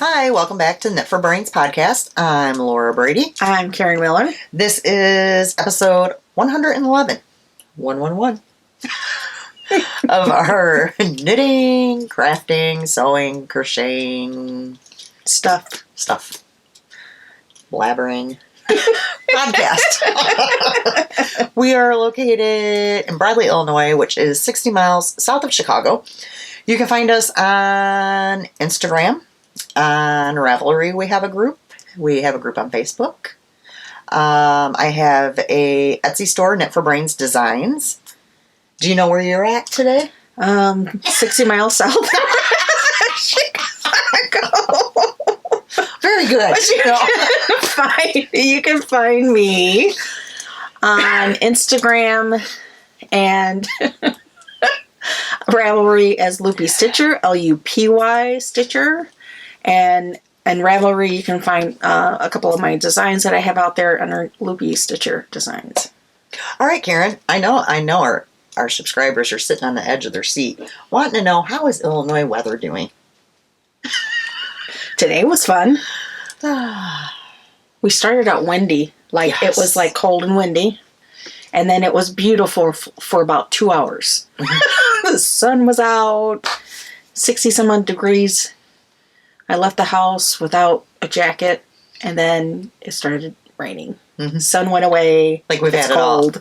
Hi, welcome back to Knit for Brains podcast. I'm Laura Brady. I'm Karen Miller. This is episode 111, 111, of our knitting, crafting, sewing, crocheting, Stuff. blabbering podcast. We are located in Bradley, Illinois, which is 60 miles south of Chicago. You can find us on Instagram. On Ravelry, we have a group. We have a group on Facebook. I have a Etsy store, Knit for Brains Designs. Do you know where you're at today? 60 miles south. Chicago. Very good. You can find me on Instagram and Ravelry as Loopy Stitcher, Lupy Stitcher. And Ravelry, you can find a couple of my designs that I have out there under Loopy Stitcher Designs. All right, Karen. I know our subscribers are sitting on the edge of their seat, wanting to know, how is Illinois weather doing? Today was fun. We started out windy. It was like cold and windy. And then it was beautiful for about 2 hours. The sun was out, 60 some odd degrees. I left the house without a jacket, and then it started raining. Mm-hmm. Sun went away. Like we've had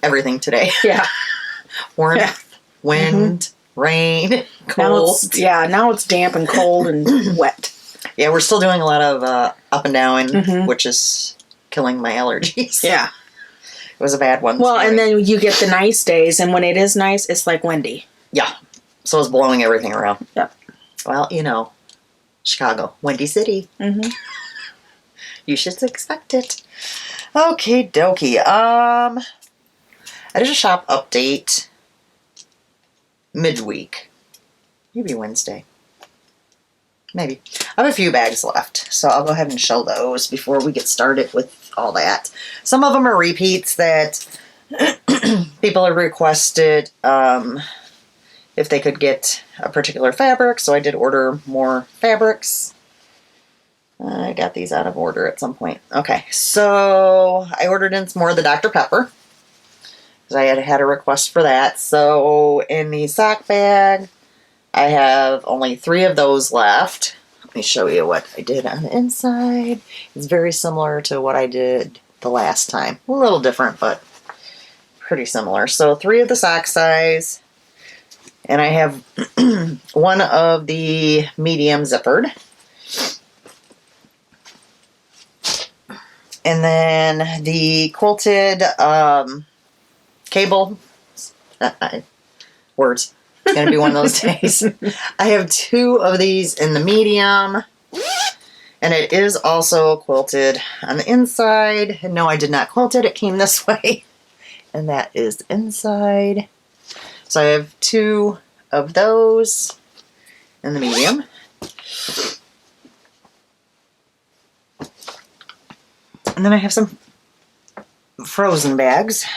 everything today. Yeah. Warmth, wind, rain, cold. Now it's damp and cold and wet. Yeah, we're still doing a lot of up and down, which is killing my allergies. Yeah. It was a bad one. Well, and then you get the nice days, and when it is nice, it's like windy. Yeah. So it's blowing everything around. Yep. Well, Chicago, windy city. Mm-hmm. You should expect it. Okay, dokie. I did a shop update midweek. Maybe Wednesday. Maybe. I have a few bags left, so I'll go ahead and show those before we get started with all that. Some of them are repeats that people have requested if they could get a particular fabric, so I did order more fabrics. I got these out of order at some point. Okay, so I ordered in some more of the Dr. Pepper, because I had a request for that. So in the sock bag, I have only 3 of those left. Let me show you what I did on the inside. It's very similar to what I did the last time. A little different, but pretty similar. So 3 of the sock size. And I have one of the medium zippered. And then the quilted cable. Words. It's going to be one of those days. I have 2 of these in the medium. And it is also quilted on the inside. And no, I did not quilt it. It came this way. And that is the inside. So I have 2 of those in the medium. And then I have some frozen bags.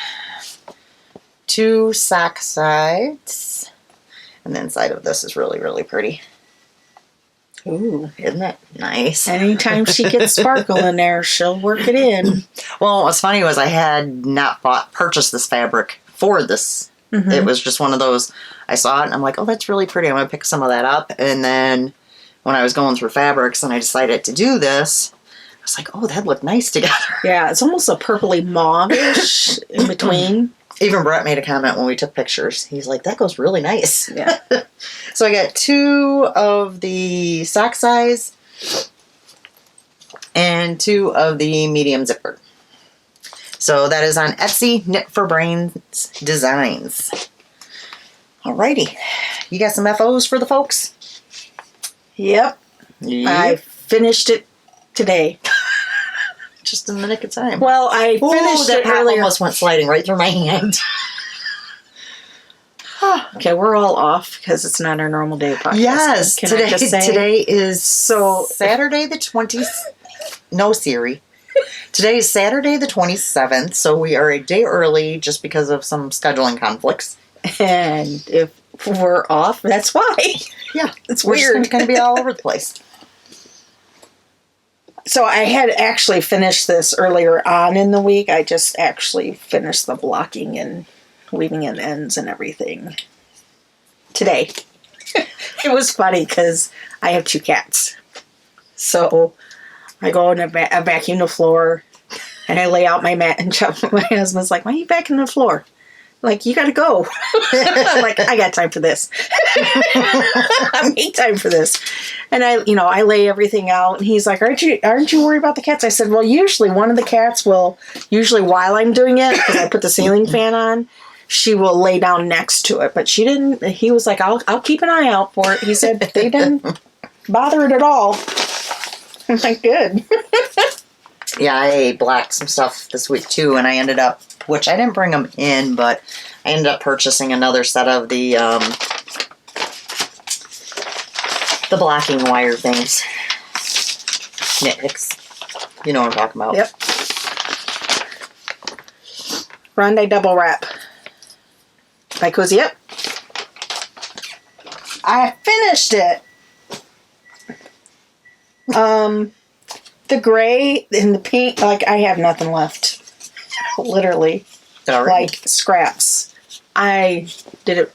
2 sock sides. And the inside of this is really, really pretty. Ooh. Isn't that nice? Anytime she gets sparkle in there, she'll work it in. Well, what's funny was I had not purchased this fabric for this. Mm-hmm. It was just one of those, I saw it and I'm like, oh, that's really pretty. I'm going to pick some of that up. And then when I was going through fabrics and I decided to do this, I was like, oh, that looked nice together. Yeah, it's almost a purpley mauve-ish in between. Even Brett made a comment when we took pictures. He's like, that goes really nice. Yeah. So I got 2 of the sock size and 2 of the medium zipper. So that is on Etsy, Knit for Brains Designs. Alrighty. You got some FOs for the folks? Yep. I finished it today. Just in the nick of time. Well, I finished it earlier. Almost went sliding right through my hand. Okay, we're all off because it's not our normal day podcast. Yes. Today is so Saturday the 20th. No, Siri. Today is Saturday the 27th, so we are a day early just because of some scheduling conflicts. And if we're off, that's why. Yeah. It's we're weird. just going to be all over the place. So I had actually finished this earlier on in the week. I just actually finished the blocking and weaving in ends and everything today. It was funny because I have 2 cats. So I go and I vacuum the floor and I lay out my mat and my husband's like, why are you vacuuming the floor? Like, you got to go. I'm like, I got time for this. I make time for this. And I lay everything out and he's like, aren't you worried about the cats? I said, well, usually one of the cats will, while I'm doing it, because I put the ceiling fan on, she will lay down next to it. But she didn't. He was like, I'll keep an eye out for it. He said, they didn't bother it at all. I'm like, good. Yeah, I blacked some stuff this week too, and I ended up, which I didn't bring them in, but I ended up purchasing another set of the blocking wire things. Knit Hicks. You know what I'm talking about. Yep. Grande double wrap by Cozy Up. I finished it. The gray and the pink, like, I have nothing left. Literally. Already? Like scraps. I did it,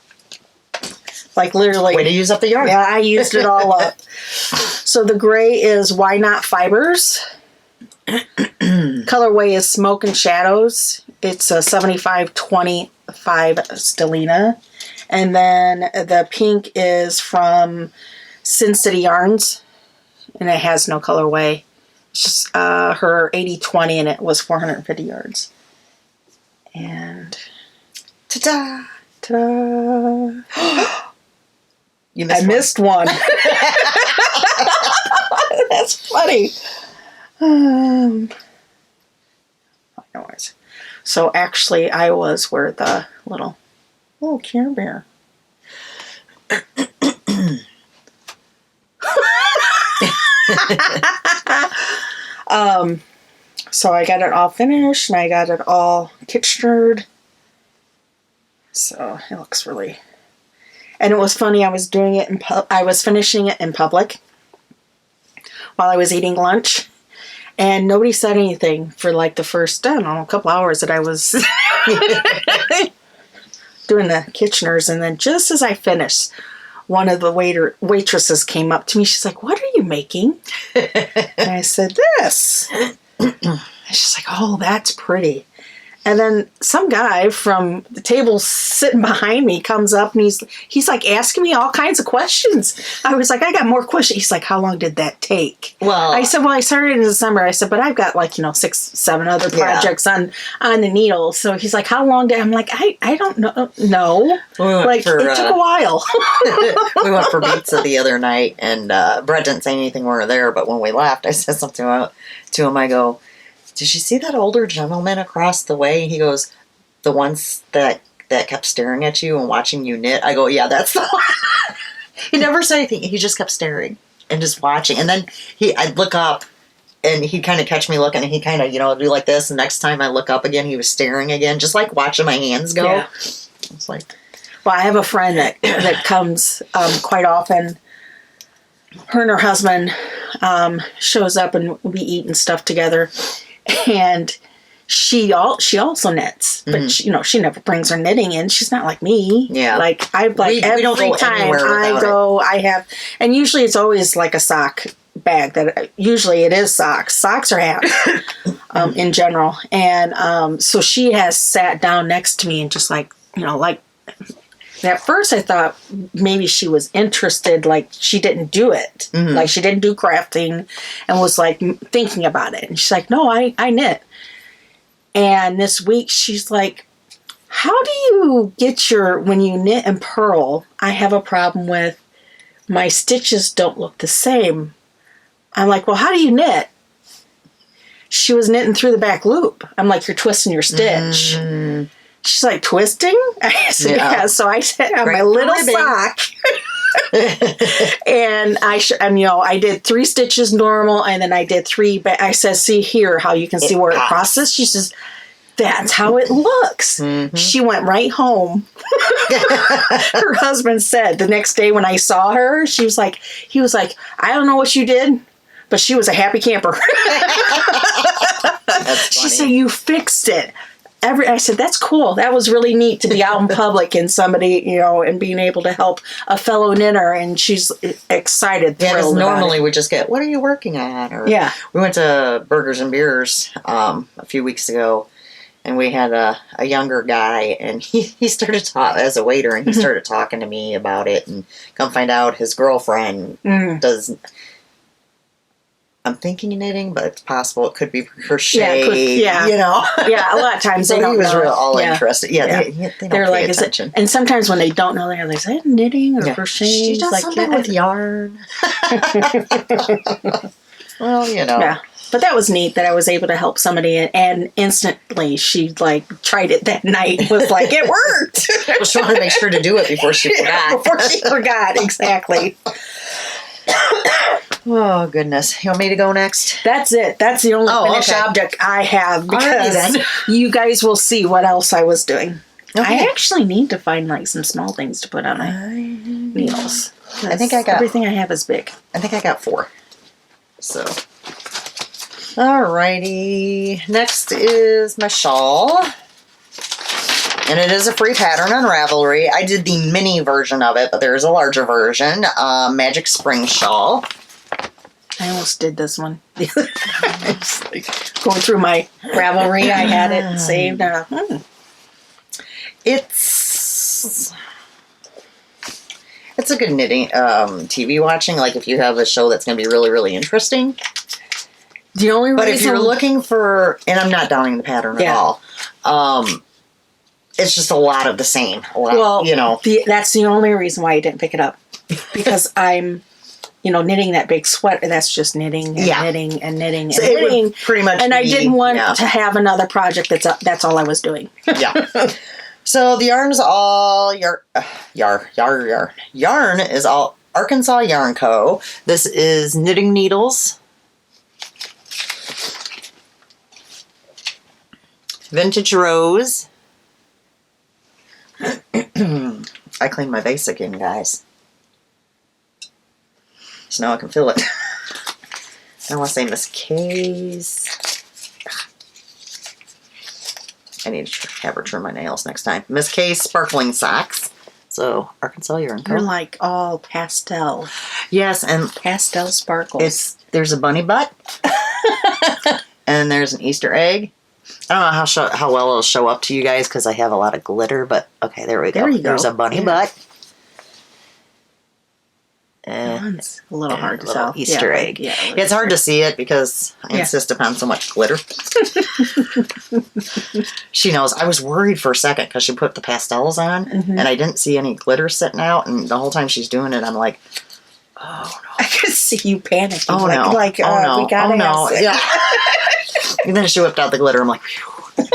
like, literally. Way to use up the yarn. Yeah, I used it all up. So the gray is Why Not Fibers. Colorway is Smoke and Shadows. It's a 75-25 Stellina. And then the pink is from Sin City Yarns. And it has no colorway. It's just her 80-20 and it was 450 yards. And Ta-da! ta-da! I missed one. That's funny. Anyways. So actually I was where the little Care Bear. So I got it all finished and I got it all kitchenered. So it looks really, and it was funny. I was doing it I was finishing it in public while I was eating lunch, and nobody said anything for like the first, I don't know, a couple hours that I was doing the kitcheners. And then just as I finished, one of the waitresses came up to me. She's like, "What are you making?" And I said, "This." And she's like, "Oh, that's pretty." And then some guy from the table sitting behind me comes up and he's like asking me all kinds of questions. I was like, I got more questions. He's like, "How long did that take?" Well, I said, "Well, I started in December." I said, "But I've got 6-7 other projects on the needle." So he's like, "How long did?" I'm like, I don't know. No, it took a while. We went for pizza the other night, and Brett didn't say anything when we were there. But when we left, I said something to him. I go, "Did you see that older gentleman across the way?" He goes, "The ones that kept staring at you and watching you knit?" I go, "Yeah, that's the one." He never said anything. He just kept staring and just watching. And then I'd look up, and he'd kind of catch me looking, and he kind of, do like this. And next time I look up again, he was staring again, just like watching my hands go. Yeah. It's like, well, I have a friend that comes quite often. Her and her husband shows up, and we eat and stuff together. And she also knits, but she never brings her knitting in. She's not like me. Yeah, like we don't go time I go, I have, and usually it's always like a sock bag. That usually it is socks. Socks or hats, in general. And so she has sat down next to me and just like. At first I thought maybe she was interested, like she didn't do it. Mm-hmm. Like she didn't do crafting and was like thinking about it. And she's like, "No, I knit." And this week she's like, "How do you get when you knit and purl, I have a problem with my stitches don't look the same." I'm like, "Well, how do you knit?" She was knitting through the back loop. I'm like, "You're twisting your stitch." Mm-hmm. She's like, "Twisting?" I said, yeah. So I said on my little sock. And I did 3 stitches normal, and then I did 3. But I said, "See here, how you can see where it crosses." She says, "That's how it looks." Mm-hmm. She went right home. Her husband said the next day when I saw her, he was like, "I don't know what you did, But she was a happy camper. That's She funny. said, "You fixed it." I said, "That's cool. That was really neat to be out in public and somebody, and being able to help a fellow knitter." And she's excited, Yeah, because thrilled about normally it. we just get, "What are you working on?" Or Yeah. we went to Burgers and Beers a few weeks ago, and we had a younger guy, and he started talking as a waiter, and he started talking to me about it, and come find out his girlfriend does. I'm thinking knitting, but it's possible it could be crochet. Yeah, Yeah, a lot of times So they don't he was know. real all Yeah. interested. Yeah, Yeah. they don't They're pay like, attention. and sometimes when they don't know, they're like, "Is that knitting or Yeah. crocheting?" She does Like, something yeah. with yarn. Well, Yeah. But that was neat that I was able to help somebody, and instantly she tried it that night and was like, "It worked." Well, she wanted to make sure to do it before she forgot. Before she forgot, exactly. Oh, goodness. You want me to go next? That's it. That's the only finished okay. object I have, Alrighty because then. you guys will see what else I was doing. Okay. I actually need to find some small things to put on my needles. I think I got everything I have is big. I think I got 4. So, alrighty. Next is my shawl. And it is a free pattern on Ravelry. I did the mini version of it, but there is a larger version. Magic Spring Shawl. I almost did this one. It's going through my Ravelry, I had it saved. It's a good knitting TV watching. Like if you have a show that's going to be really, really interesting. The only But reason, if you're looking for, and I'm not downing the pattern at all. It's just a lot of the same. that's the only reason why I didn't pick it up, because I'm, knitting that big sweater. That's just knitting and knitting and knitting and So it would knitting. pretty much And I be- didn't want yeah. to have another project. That's all I was doing. Yeah. So the yarn's all yarn is all Arkansas Yarn Co. This is knitting needles. Vintage Rose. I cleaned my basic in, guys. So now I can feel it. I want to say Miss K's. I need to have her trim my nails next time. Miss K's Sparkling Socks. So, Arkansas Yarn Co. You're like all pastel Yes, and sparkles. there's a bunny butt. And there's an Easter egg. I don't know how well it'll show up to you guys because I have a lot of glitter, but okay, there we go. There you go. There's a bunny butt. It's a little hard to little tell. Easter egg. Yeah, It's hard to see it because I insist upon so much glitter. She knows. I was worried for a second because she put the pastels on and I didn't see any glitter sitting out, and the whole time she's doing it, I'm like, oh no. I could see you panicking. Oh no. Oh no. We gotta Oh no. ask it. Yeah. And then she whipped out the glitter. I'm like, phew.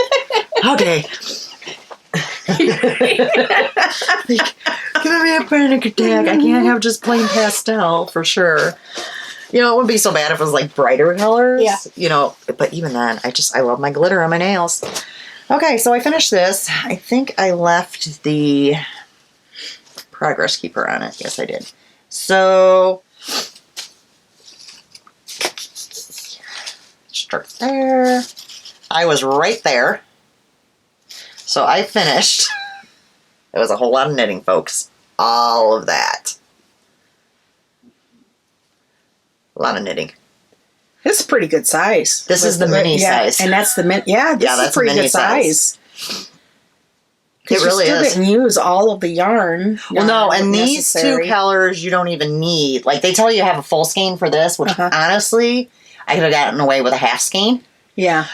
Okay. Giving me a panic attack. I can't have just plain pastel for sure. It wouldn't be so bad if it was like brighter colors. Yeah. But even then, I love my glitter on my nails. Okay, so I finished this. I think I left the progress keeper on it. Yes, I did. So start there. I was right there. So I finished. It was a whole lot of knitting, folks. All of that. A lot of knitting. This is a pretty good size. This is the mini size. And that's the mini. Yeah, this is that's a pretty a mini good size. It really you still is. didn't use all of the yarn. Well, no, and these necessary. two colors you don't even need. Like, they tell you have a full skein for this, which honestly, I could have gotten away with a half skein. Yeah.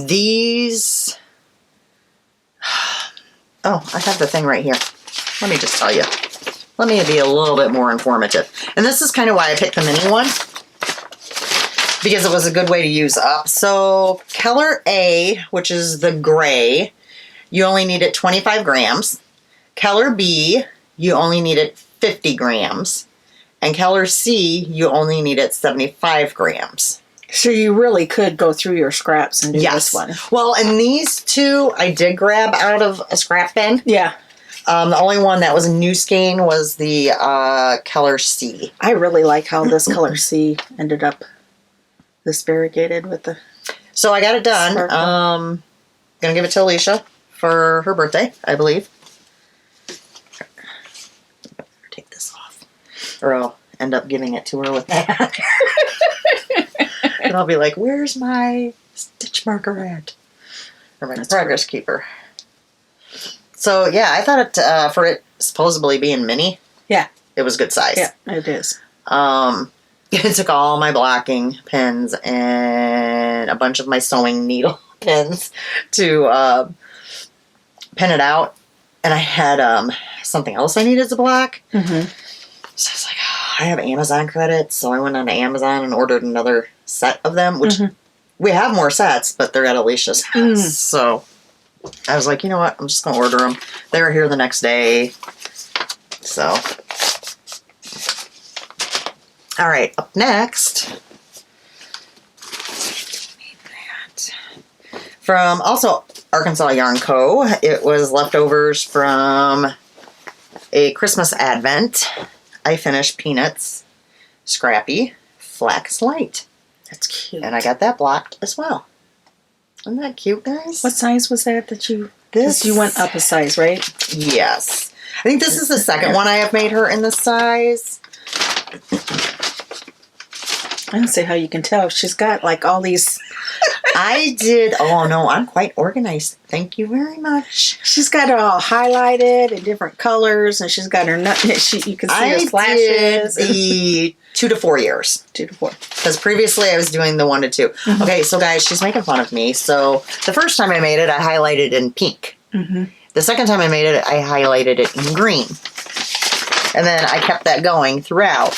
These... Oh, I have the thing right here. Let me just tell you. Let me be a little bit more informative. And this is kind of why I picked the mini one. Because it was a good way to use up. So, color A, which is the gray, you only needed 25 grams. Color B, you only needed 50 grams. And color C, you only needed 75 grams. So you really could go through your scraps and do this one. Well, and these two I did grab out of a scrap bin. Yeah. The only one that was a new skein was the color C. I really like how this color C ended up This variegated with the... So I got it done. Sparkle. Gonna give it to Alisha for her birthday, I believe. Take this off. Or I'll end up giving it to her with that. And I'll be like, where's my stitch marker at? Or my progress keeper. So yeah, I thought it, for it supposedly being mini, Yeah. it was good size. Yeah, it is. It took all my blocking pins and a bunch of my sewing needle pins to pin it out. And I had something else I needed to block. Mm-hmm. So I was like, oh, I have Amazon credits. So I went on to Amazon and ordered another set of them, which we have more sets, but they're at Alicia's house. So I was like, you know what? I'm just going to order them. They were here the next day. So... All right, up next, from also Arkansas Yarn Co. It was leftovers from a Christmas Advent. I finished Peanuts Scrappy Flax Light. That's cute. And I got that blocked as well. Isn't that cute, guys? What size was that you... This? You went up a size, right? Yes. I think this is the second one I have made her in this size. I don't see how you can tell. She's got like all these... I did. Oh, no, I'm quite organized. Thank you very much. She's got it all highlighted in different colors, and she's got her nut. You can see her flashes. Did the 2 to 4 years. 2 to 4. Because previously I was doing the 1 to 2. Mm-hmm. Okay, so guys, she's making fun of me. So the first time I made it, I highlighted in pink. Mm-hmm. The second time I made it, I highlighted it in green. And then I kept that going throughout.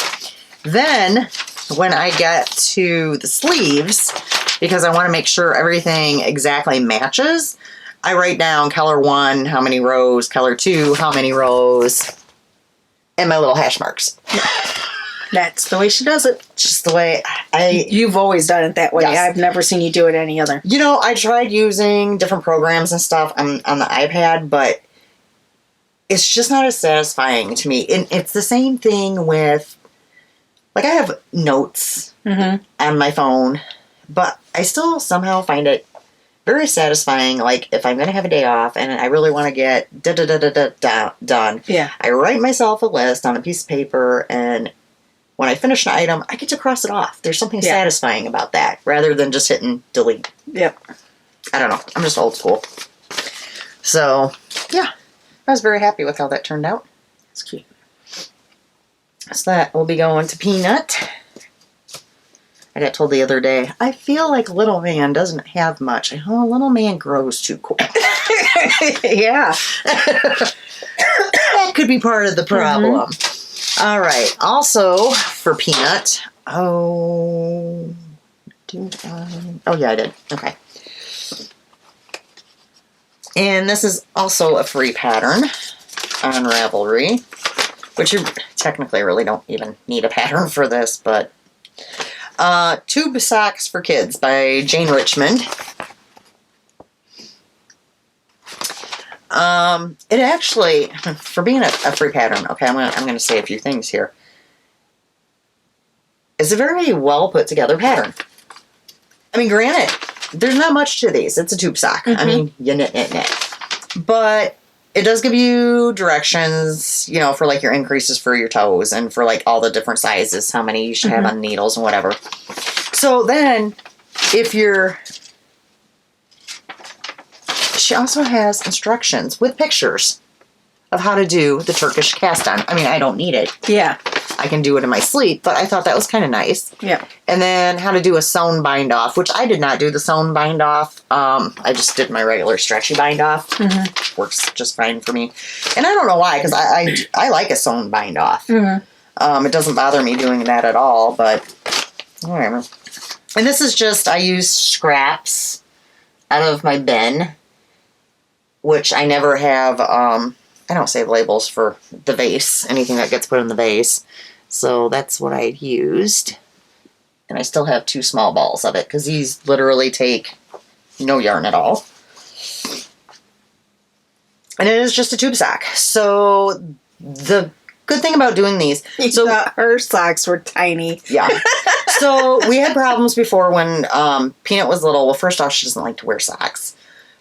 Then, when I get to the sleeves, because I want to make sure everything exactly matches, I write down color 1, how many rows, color 2, how many rows, and my little hash marks. That's the way she does it. Just the way You've always done it that way. Yes. I've never seen you do it any other. You know, I tried using different programs and stuff on the iPad, but it's just not as satisfying to me. And it's the same thing with, like, I have notes on my phone, but I still somehow find it very satisfying. Like, if I'm going to have a day off and I really want to get done, Yeah. I write myself a list on a piece of paper, and when I finish an item, I get to cross it off. There's something satisfying about that, rather than just hitting delete. Yep. I don't know. I'm just old school. So, yeah. I was very happy with how that turned out. It's cute. So that will be going to Peanut. I got told the other day, I feel like Little Man doesn't have much. Oh, Little Man grows too quick. Yeah. That could be part of the problem. All right. Also, for Peanut. Oh, yeah, I did. Okay. And this is also a free pattern on Ravelry, which you technically really don't even need a pattern for this, but Tube Socks for Kids by Jane Richmond. It actually, for being a free pattern, okay, I'm gonna say a few things here. It's a very well put together pattern. I mean, granted, there's not much to these. It's a tube sock. I mean, you knit. But it does give you directions, you know, for like your increases for your toes and for like all the different sizes, how many you should have on needles and whatever. So then, she also has instructions with pictures of how to do the Turkish cast on. I mean, I don't need it. Yeah. I can do it in my sleep, but I thought that was kind of nice. Yeah. And then how to do a sewn bind off, which I did not do the sewn bind off. I just did my regular stretchy bind off. Works just fine for me. And I don't know why, because I like a sewn bind off. It doesn't bother me doing that at all, but whatever. And this is just, I use scraps out of my bin, which I never have, I don't save labels for the vase, anything that gets put in the vase. So that's what I used. And I still have 2 small balls of it, because these literally take no yarn at all. And it is just a tube sock. So the good thing about doing these... So her socks were tiny. Yeah. So we had problems before when Peanut was little. Well, first off, she doesn't like to wear socks.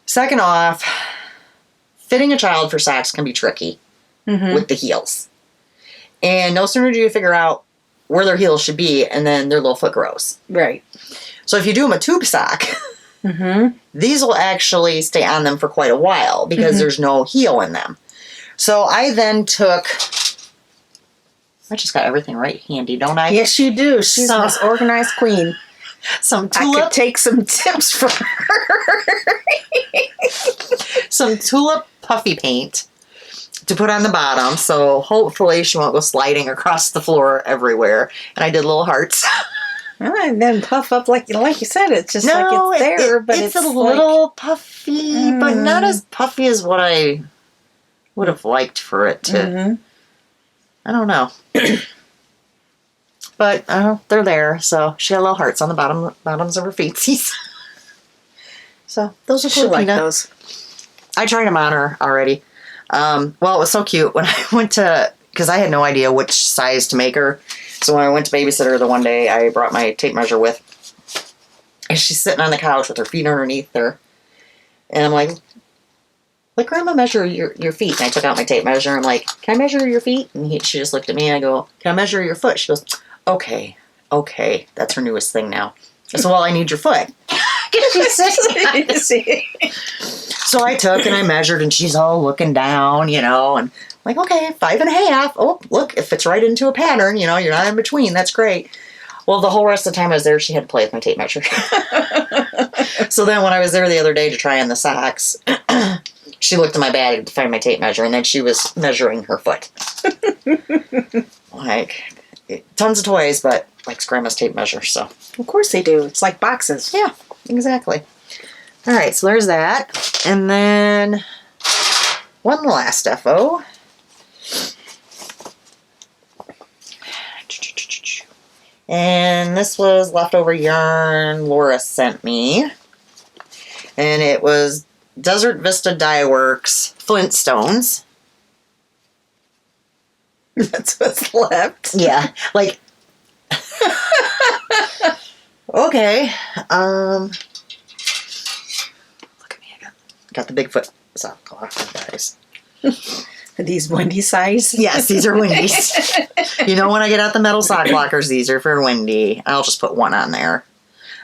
Second off, fitting a child for socks can be tricky with the heels. And no sooner do you figure out where their heels should be, and then their little foot grows. Right. So if you do them a tube sock, these will actually stay on them for quite a while because there's no heel in them. So I then took... I just got everything right handy, don't I? Yes, you do. She's this organized queen. Some I tulip, could take some tips from her. some tulip puffy paint to put on the bottom. So hopefully she won't go sliding across the floor everywhere. And I did little hearts. And then puff up like you said. It's just like it's there, but it's a little puffy, but not as puffy as what I would have liked for it to. I don't know. But they're there. So she had little hearts on the bottoms of her feetsies. So those are cool. Like those. I tried them on her already. Well, it was so cute when I went to, because I had no idea which size to make her. So when I went to babysit her the one day, I brought my tape measure with. And she's sitting on the couch with her feet underneath her. And I'm like, let Grandma measure your feet. And I took out my tape measure. I'm like, can I measure your feet? And she just looked at me and I go, can I measure your foot? She goes, okay. That's her newest thing now. I said, well, I need your foot. So I took and I measured and she's all looking down, and I'm like, okay, 5.5. Oh, look, it fits right into a pattern. You're not in between. That's great. Well, the whole rest of the time I was there, she had to play with my tape measure. So then when I was there the other day to try on the socks, she looked in my bag to find my tape measure, and then she was measuring her foot. Like, tons of toys, but likes Grandma's tape measure, so. Of course they do. It's like boxes. Yeah, exactly. All right, so there's that. And then one last FO. And this was leftover yarn Laura sent me. And it was Desert Vista Dye Works Flintstones. That's what's left. Yeah, like... Okay. Look at me. I got the Bigfoot sock cloth, guys. Are these Wendy size? Yes, these are Wendy's. When I get out the metal sock blockers, these are for Wendy. I'll just put one on there.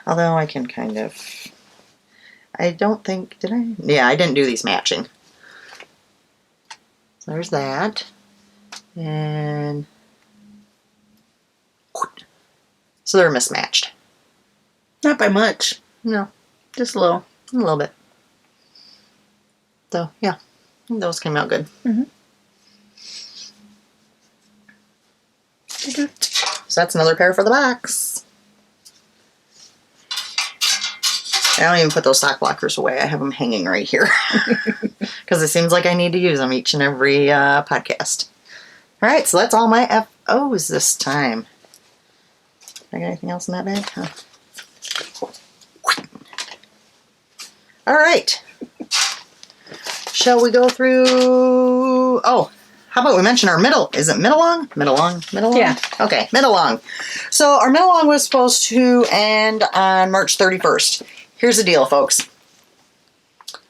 Although I can kind of... I don't think... Did I? Yeah, I didn't do these matching. So there's that. And... So they're mismatched. Not by much. No. Just a little. A little bit. So, yeah. Those came out good. So that's another pair for the box. I don't even put those sock blockers away. I have them hanging right here. Because it seems like I need to use them each and every podcast. All right, so that's all my FOs this time. I got anything else in that bag? Huh. All right. Shall we go through... Oh, how about we mention our middle... Is it mid-along? Mid-along? Yeah. Okay, mid-along. So our mid-along was supposed to end on March 31st. Here's the deal, folks.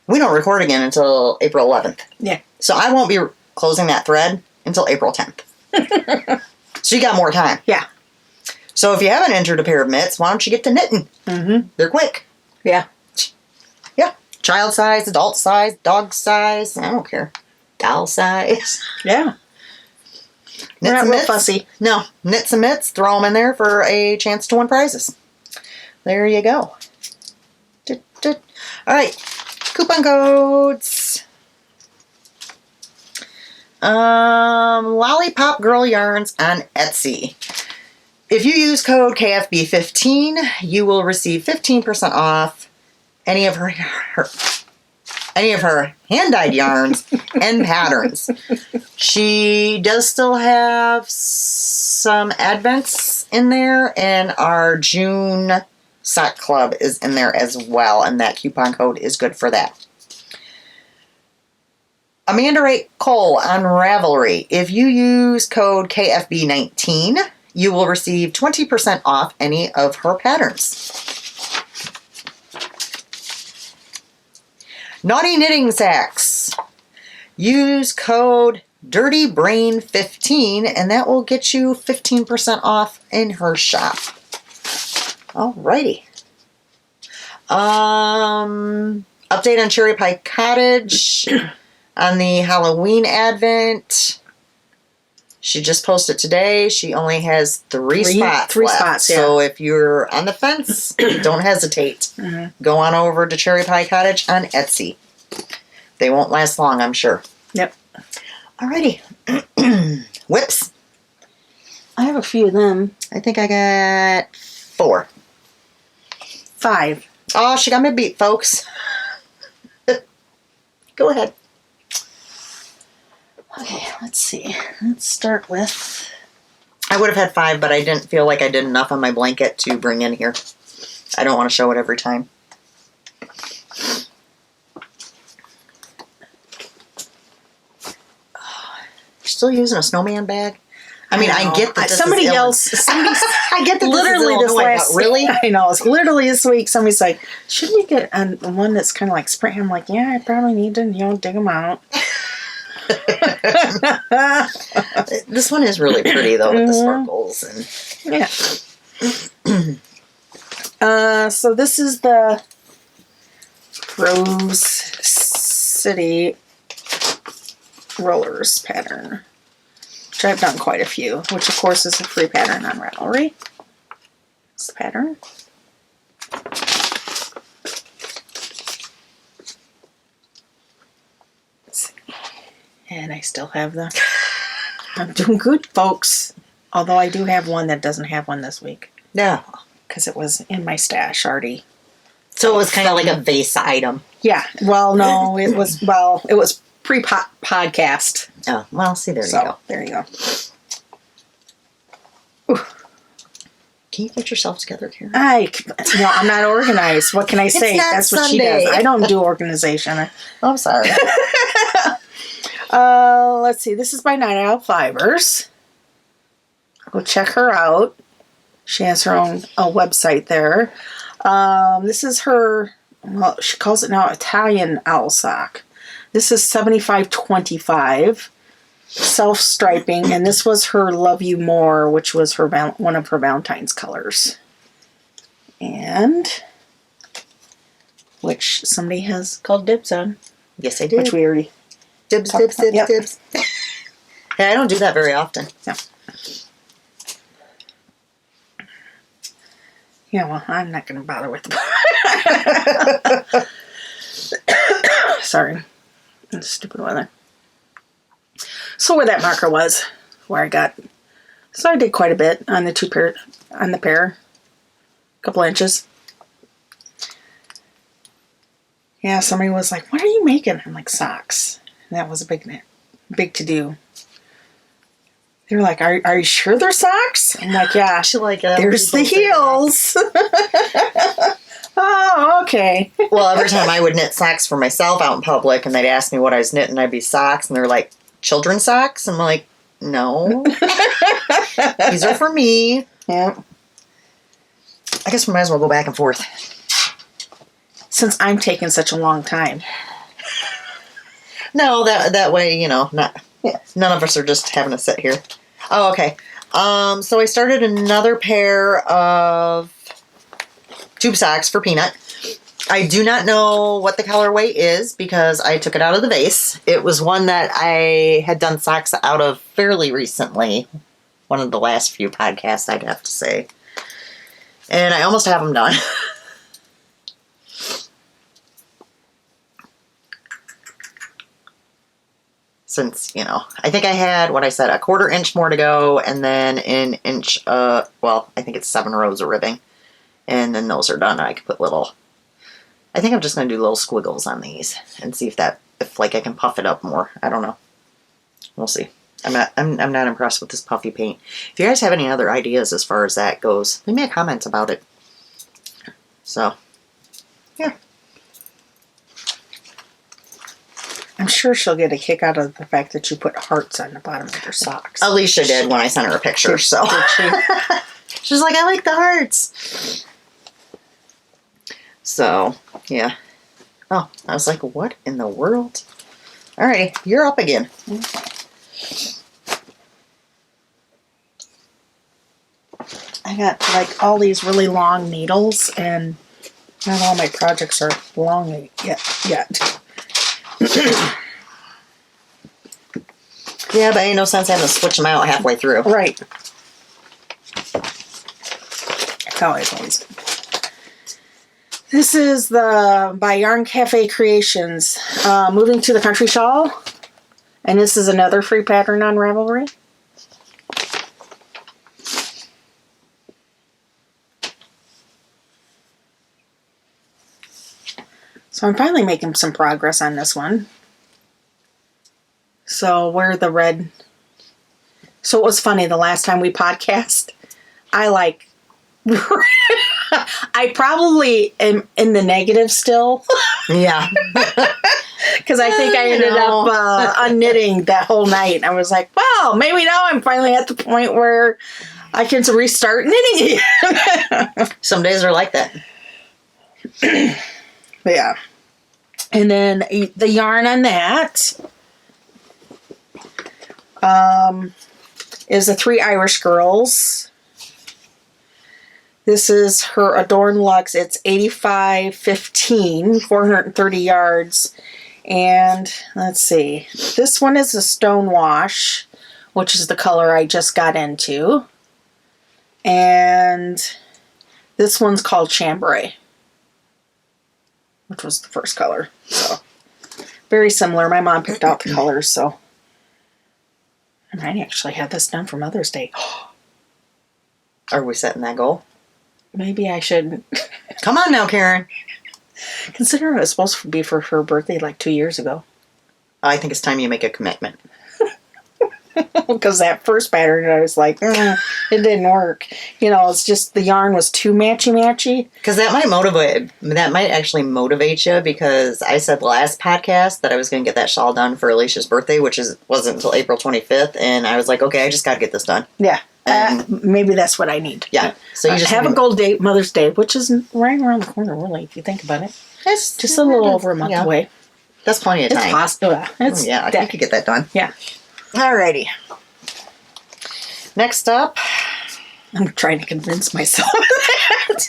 We don't record again until April 11th. Yeah. So I won't be closing that thread until April 10th. So you got more time. Yeah. So if you haven't entered a pair of mitts, why don't you get to knitting? They're quick. Yeah. Yeah. Child size, adult size, dog size. I don't care. Doll size. Yeah. We're not real fussy. No. Knits and mitts. Throw them in there for a chance to win prizes. There you go. All right. Coupon codes. Lollipop Girl Yarns on Etsy. If you use code KFB15, you will receive 15% off any of her hand-dyed yarns and patterns. She does still have some advents in there, and our June sock club is in there as well, and that coupon code is good for that. Amanda Ray Cole on Ravelry. If you use code KFB19, you will receive 20% off any of her patterns. Naughty Knitting Sacks. Use code DIRTYBRAIN15 and that will get you 15% off in her shop. Alrighty. Update on Cherry Pie Cottage on the Halloween Advent. She just posted today. She only has three spots left. So if you're on the fence, don't hesitate. Go on over to Cherry Pie Cottage on Etsy. They won't last long, I'm sure. Yep. Alrighty. Whips. I have a few of them. I think I got 4. 5. Oh, she got me beat, folks. Go ahead. Okay, let's see. Let's start with... I would have had 5, but I didn't feel like I did enough on my blanket to bring in here. I don't want to show it every time. You're still using a snowman bag? I mean, I get that somebody else. I get that literally this is Illinois, last but really? I know. It's literally this week. Somebody's like, "Should we get one that's kind of like spring?" I'm like, "Yeah, I probably need to, dig them out." This one is really pretty though with the sparkles and So this is the Rose City Rollers pattern, which I've done quite a few, which of course is a free pattern on Ravelry. It's the pattern. And I still have them. I'm doing good, folks. Although I do have one that doesn't have one this week. yeah. Because it was in my stash already. So it was kind of like a vase item. Yeah. Well, no, it was pre-podcast. Oh, well, see, there you go. There you go. Can you get yourself together, Karen? I'm not organized. What can I say? That's what she does. I don't do organization. I'm sorry. Let's see. This is by Night Owl Fibers. Go check her out. She has her own website there. This is her, well, she calls it now Italian owl sock. This is 75/25 self-striping, and this was her Love You More, which was her one of her Valentine's colors. And which somebody has called dibs on. Yes, I did. Which we already Dibs. Yep. Yeah, I don't do that very often. No. Yeah, well, I'm not going to bother with the... Sorry. It's stupid weather. So where that marker was, where I got... So I did quite a bit on the pair. A couple inches. Yeah, somebody was like, "What are you making?" I'm like, "Socks." And that was a big to-do. They were like, are you sure they're socks? I'm like, yeah. There's the heels. Oh, okay. Well, every time I would knit socks for myself out in public and they'd ask me what I was knitting, I'd be socks. And they're like, children's socks? I'm like, no. These are for me. Yeah. I guess we might as well go back and forth. Since I'm taking such a long time. No, that way, none of us are just having to sit here. Oh, okay. So I started another pair of tube socks for Peanut. I do not know what the colorway is because I took it out of the vase. It was one that I had done socks out of fairly recently. One of the last few podcasts, I'd have to say. And I almost have them done. Since, I think I had, what I said, a 1/4 inch more to go, and then an inch, I think it's 7 rows of ribbing. And then those are done. I could put I think I'm just going to do little squiggles on these and see if I can puff it up more. I don't know. We'll see. I'm not impressed with this puffy paint. If you guys have any other ideas as far as that goes, leave me a comment about it. So, yeah. I'm sure she'll get a kick out of the fact that you put hearts on the bottom of your socks. Alisha did when I sent her a picture. So Did she? she's like, I like the hearts. So, yeah. Oh, I was like, what in the world? Alrighty, you're up again. I got like all these really long needles, and not all my projects are long yet. Yeah, but ain't no sense having to switch them out halfway through. Right. That's how I've always been. This is the by Yarn Cafe Creations, Moving to the Country Shawl, and this is another free pattern on Ravelry. So I'm finally making some progress on this one. So where the red... So it was funny, the last time we podcast, I like... I probably am in the negative still. Yeah. Because I think I ended up unknitting that whole night. I was like, well, maybe now I'm finally at the point where I can restart knitting again. Some days are like that. Yeah. And then the yarn on that is the 3 Irish Girls. This is her Adorn Luxe. It's 85.15, 430 yards. And let's see. This one is a Stone Wash, which is the color I just got into. And this one's called Chambray, which was the first color. So very similar. My mom picked out the colors, so I might actually have this done for Mother's Day. Are we setting that goal? Maybe I should Come on now, Karen. consider it was supposed to be for her birthday like 2 years ago. I think it's time you make a commitment. Because that first pattern, I was like, it didn't work. You know, it's just the yarn was too matchy-matchy. Because that might actually motivate you, because I said last podcast that I was going to get that shawl done for Alicia's birthday, which wasn't until April 25th, and I was like, okay, I just got to get this done. Yeah. Maybe that's what I need. Yeah. So you just have a goal date, Mother's Day, which is right around the corner, really, if you think about it. It's just a little over a month away. That's plenty of time. It's possible. Yeah, you could get that done. Yeah. Alrighty. Next up, I'm trying to convince myself of that.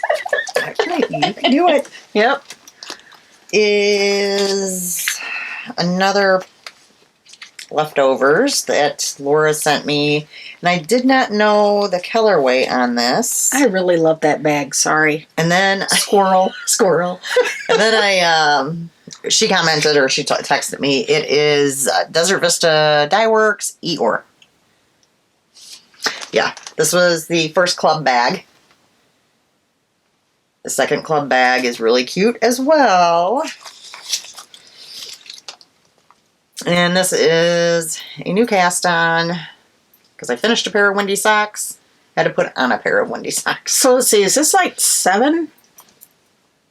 okay, you can do it. Yep. Is another leftovers that Laura sent me, and I did not know the colorway on this. I really love that bag. Sorry. And then Squirrel. And then she commented, or she texted me. It is Desert Vista Dye Works Eeyore. Yeah, this was the first club bag. The second club bag is really cute as well. And this is a new cast on, because I finished a pair of windy socks. Had to put on a pair of windy socks. So let's see, is this like 7?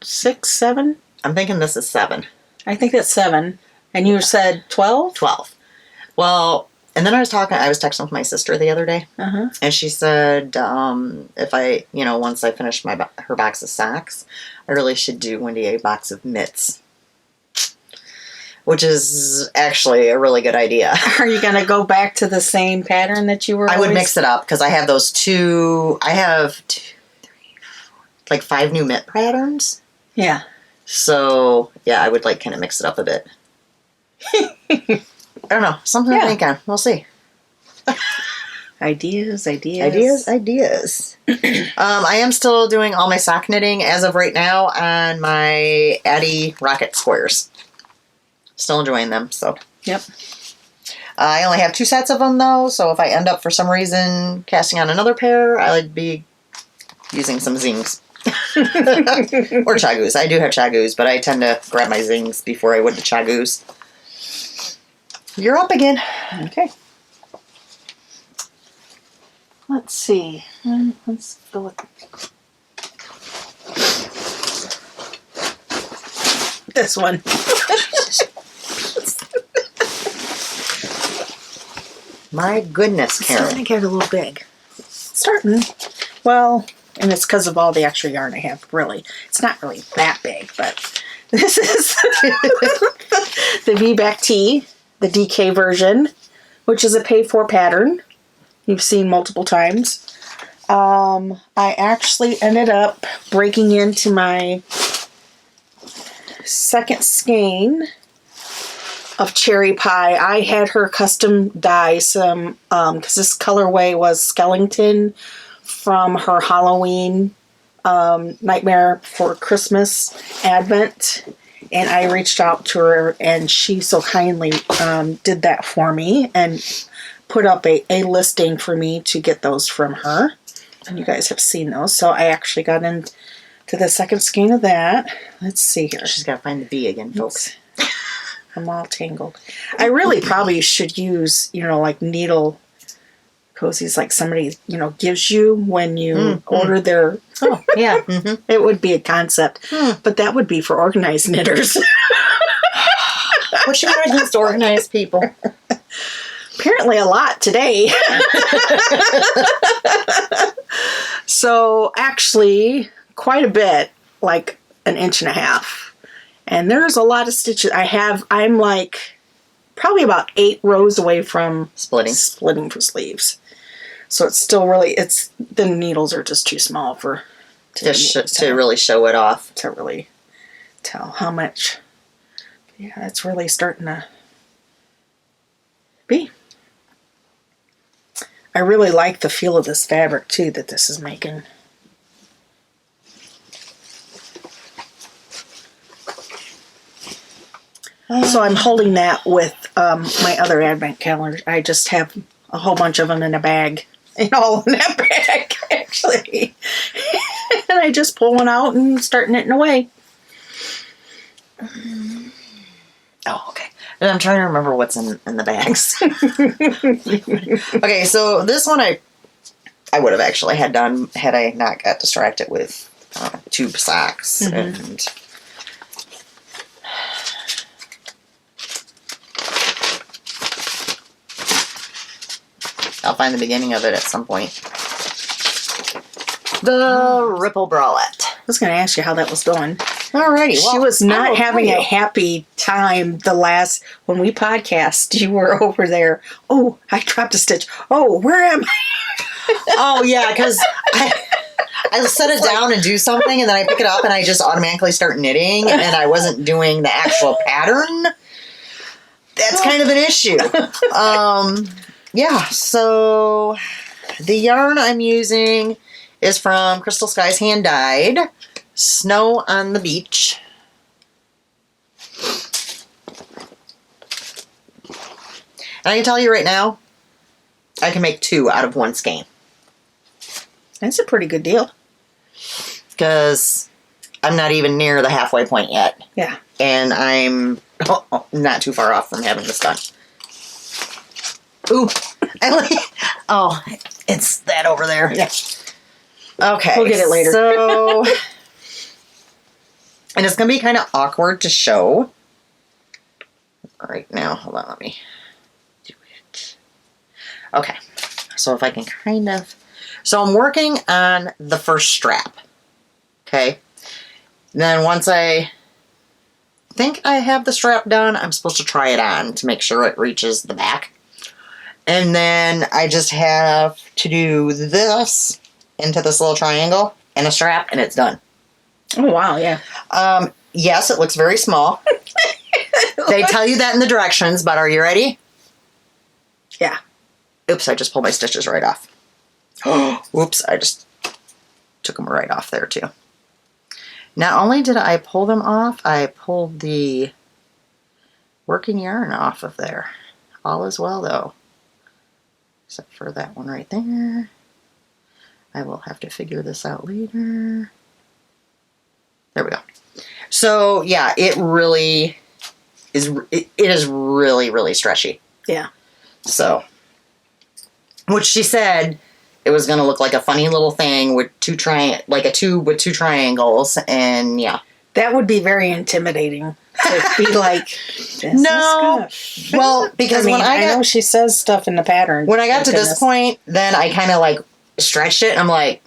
6, 7? I'm thinking this is 7. I think that's 7. And you said 12? 12. Well, and then I was texting with my sister the other day, and she said, if I, once I finish her box of socks, I really should do Wendy a box of mitts. Which is actually a really good idea. Are you going to go back to the same pattern that you were I would mix it up, because I have those I have 2, 3, 4, like 5 new mitt patterns. Yeah. So, yeah, I would kind of mix it up a bit. I don't know. Something to think on. We'll see. Ideas. I am still doing all my sock knitting as of right now on my Addy Rocket Squares. Still enjoying them, so. Yep. I only have 2 sets of them, though, so if I end up, for some reason, casting on another pair, I would be using some zings. Or chagus. I do have chagus, but I tend to grab my zings before I would the chagus. You're up again. Okay. Let's see. Let's go with this one. My goodness, It's Karen. starting to get a little big. Starting. Well, and it's because of all the extra yarn I have, really. It's not really that big, but this is the V-Back Tee, the DK version, which is a pay-for pattern. You've seen multiple times. I actually ended up breaking into my second skein of Cherry Pie. I had her custom dye some, because this colorway was Skellington from her Halloween Nightmare for Christmas Advent. And I reached out to her, and she so kindly did that for me and put up a listing for me to get those from her. And you guys have seen those. So I actually got into the second skein of that. Let's see here. She's got to find the bee again, folks. I'm all tangled. I really probably should use, like needle cozies like somebody, gives you when you order their... Oh, yeah. Mm-hmm. It would be a concept. But that would be for organized knitters. What you got against organized people? Apparently a lot today. So actually, quite a bit, like an inch and a half. And there's a lot of stitches. I'm like probably about 8 rows away from splitting for sleeves. So it's still really, the needles are just too small to really show it off. To really tell how much. Yeah, it's really starting to be. I really like the feel of this fabric too that this is making. So I'm holding that with my other advent calendar. I just have a whole bunch of them in a bag. All in that bag, actually. And I just pull one out and start knitting away. Oh, okay. And I'm trying to remember what's in the bags. Okay, so this one I would have actually had done had I not got distracted with tube socks and... I'll find the beginning of it at some point. The Ripple Bralette. I was going to ask you how that was going. Alrighty. Well, she was not having a happy time when we podcast. You were over there. Oh, I dropped a stitch. Oh, where am I? Oh, yeah, because I set it down and do something, and then I pick it up, and I just automatically start knitting, and I wasn't doing the actual pattern. That's kind of an issue. Yeah, so the yarn I'm using is from Crystal Skies Hand Dyed, Snow on the Beach. And I can tell you right now, I can make 2 out of 1 skein. That's a pretty good deal. Because I'm not even near the halfway point yet. Yeah. And I'm not too far off from having this done. Ooh. Oh, it's that over there. Yeah. Okay. We'll get it later. So, and it's going to be kind of awkward to show right now. Hold on, let me do it. Okay. So if I can so I'm working on the first strap. Okay. Then once I think I have the strap done, I'm supposed to try it on to make sure it reaches the back. And then I just have to do this into this little triangle and a strap, and it's done. Oh, wow, yeah. Yes, it looks very small. They tell you that in the directions, but are you ready? Yeah. Oops, I just pulled my stitches right off. Oops, I just took them right off there, too. Not only did I pull them off, I pulled the working yarn off of there. All is well, though. Except for that one right there. I will have to figure this out later. There we go. So, yeah, it really is, it is really, really stretchy. Yeah. So, which she said it was going to look like a funny little thing with like a tube with 2 triangles, and yeah. That would be very intimidating to be like, this No. is good. Well, because I know she says stuff in the pattern. when I got to this point, then I kind of like stretched it. And I'm like,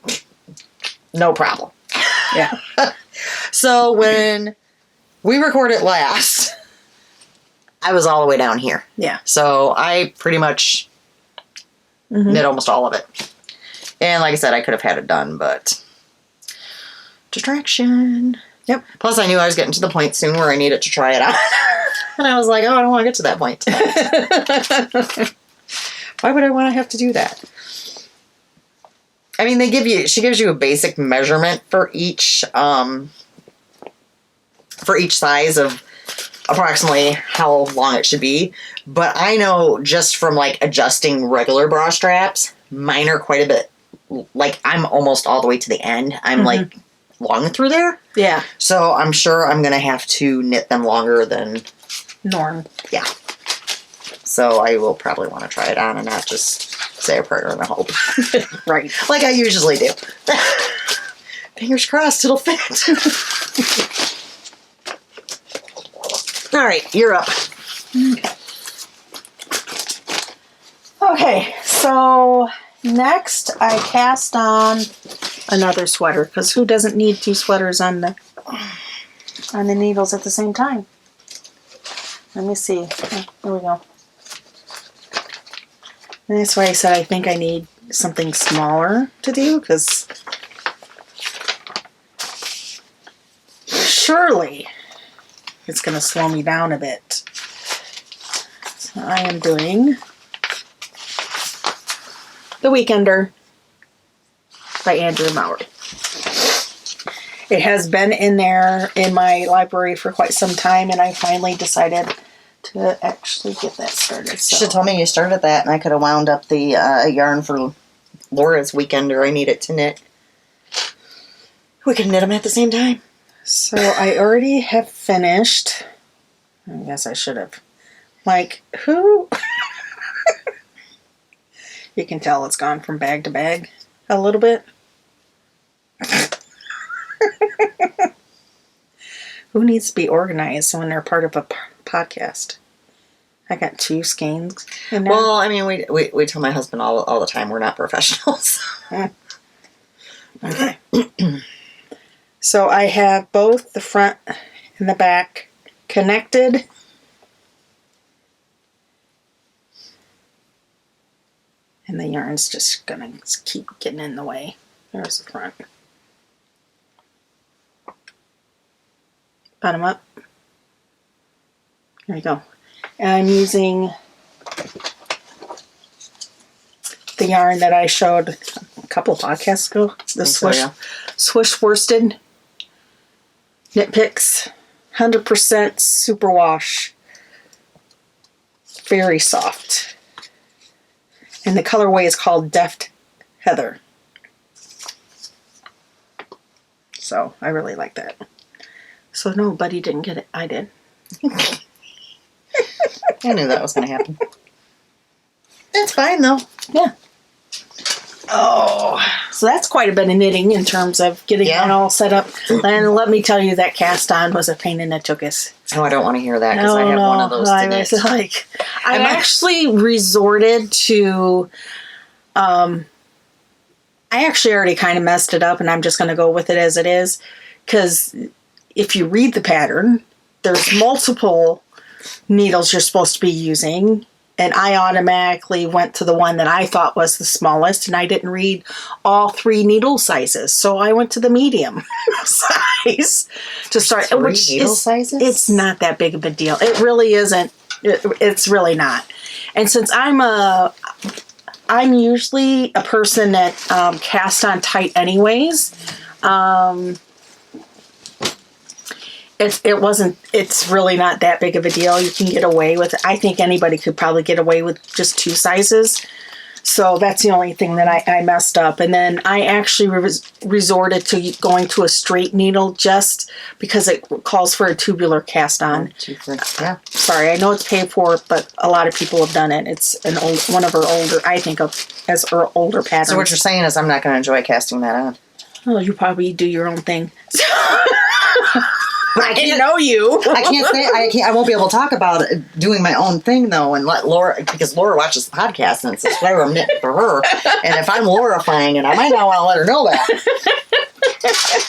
no problem. Yeah. So when we recorded last, I was all the way down here. Yeah. So I pretty much knit almost all of it. And like I said, I could have had it done, but distraction. Yep. Plus, I knew I was getting to the point soon where I needed to try it on. And I was like, oh, I don't want to get to that point tonight. Why would I want to have to do that? I mean, she gives you a basic measurement for each size of approximately how long it should be. But I know just from like adjusting regular bra straps, mine are quite a bit, like I'm almost all the way to the end. I'm like long through there. Yeah. So I'm sure I'm going to have to knit them longer than norm. Yeah. So I will probably want to try it on and not just say a prayer and a hope. Right. Like I usually do. Fingers crossed it'll fit. All right, you're up. Okay, so next I cast on another sweater, because who doesn't need two sweaters on the needles at the same time? Let me see. Oh, here we go. And that's why I said I think I need something smaller to do, because surely it's going to slow me down a bit. So I am doing The Weekender by Andrew Maury. It has been in there in my library for quite some time, and I finally decided to actually get that started. So. You should have told me you started that, and I could have wound up the yarn for Laura's Weekender. I need it to knit. We could knit them at the same time. So I already have finished. I guess I should have. Like, who? You can tell it's gone from bag to bag a little bit. Who needs to be organized when they're part of a podcast? I got 2 skeins in there. Well, I mean, we tell my husband all the time we're not professionals. Okay. So I have both the front and the back connected. And the yarn's just gonna keep getting in the way. There's the front. Bottom up. There you go. And I'm using the yarn that I showed a couple of podcasts ago. The Swish Worsted Knit Picks. 100% superwash. Very soft. And the colorway is called Deft Heather. So I really like that. So no, Buddy didn't get it. I did. I knew that was going to happen. It's fine, though. Yeah. Oh, so that's quite a bit of knitting in terms of getting it all set up. And let me tell you, that cast on was a pain in the tuchus. Oh, I don't want to hear that because I have one of those to knit. I actually resorted to, I actually already kind of messed it up, and I'm just going to go with it as it is. Because if you read the pattern, there's multiple needles you're supposed to be using. And I automatically went to the one that I thought was the smallest, and I didn't read all 3 needle sizes. So I went to the medium size to start. 3 which needle sizes? It's not that big of a deal. It really isn't. It's really not. And since I'm usually a person that casts on tight anyways, it's really not that big of a deal. You can get away with it. I think anybody could probably get away with just 2 sizes. So that's the only thing that I messed up. And then I actually resorted to going to a straight needle just because it calls for a tubular cast on. Yeah. Sorry, I know it's paid for, but a lot of people have done it. It's one of our older, I think of as our older patterns. So what you're saying is I'm not going to enjoy casting that on. Oh, you probably do your own thing. I didn't know you. I won't be able to talk about it, doing my own thing though, and let Laura, because Laura watches the podcast and it's whatever I'm knitting for her. And if I'm Laurifying it, I might not want to let her know that.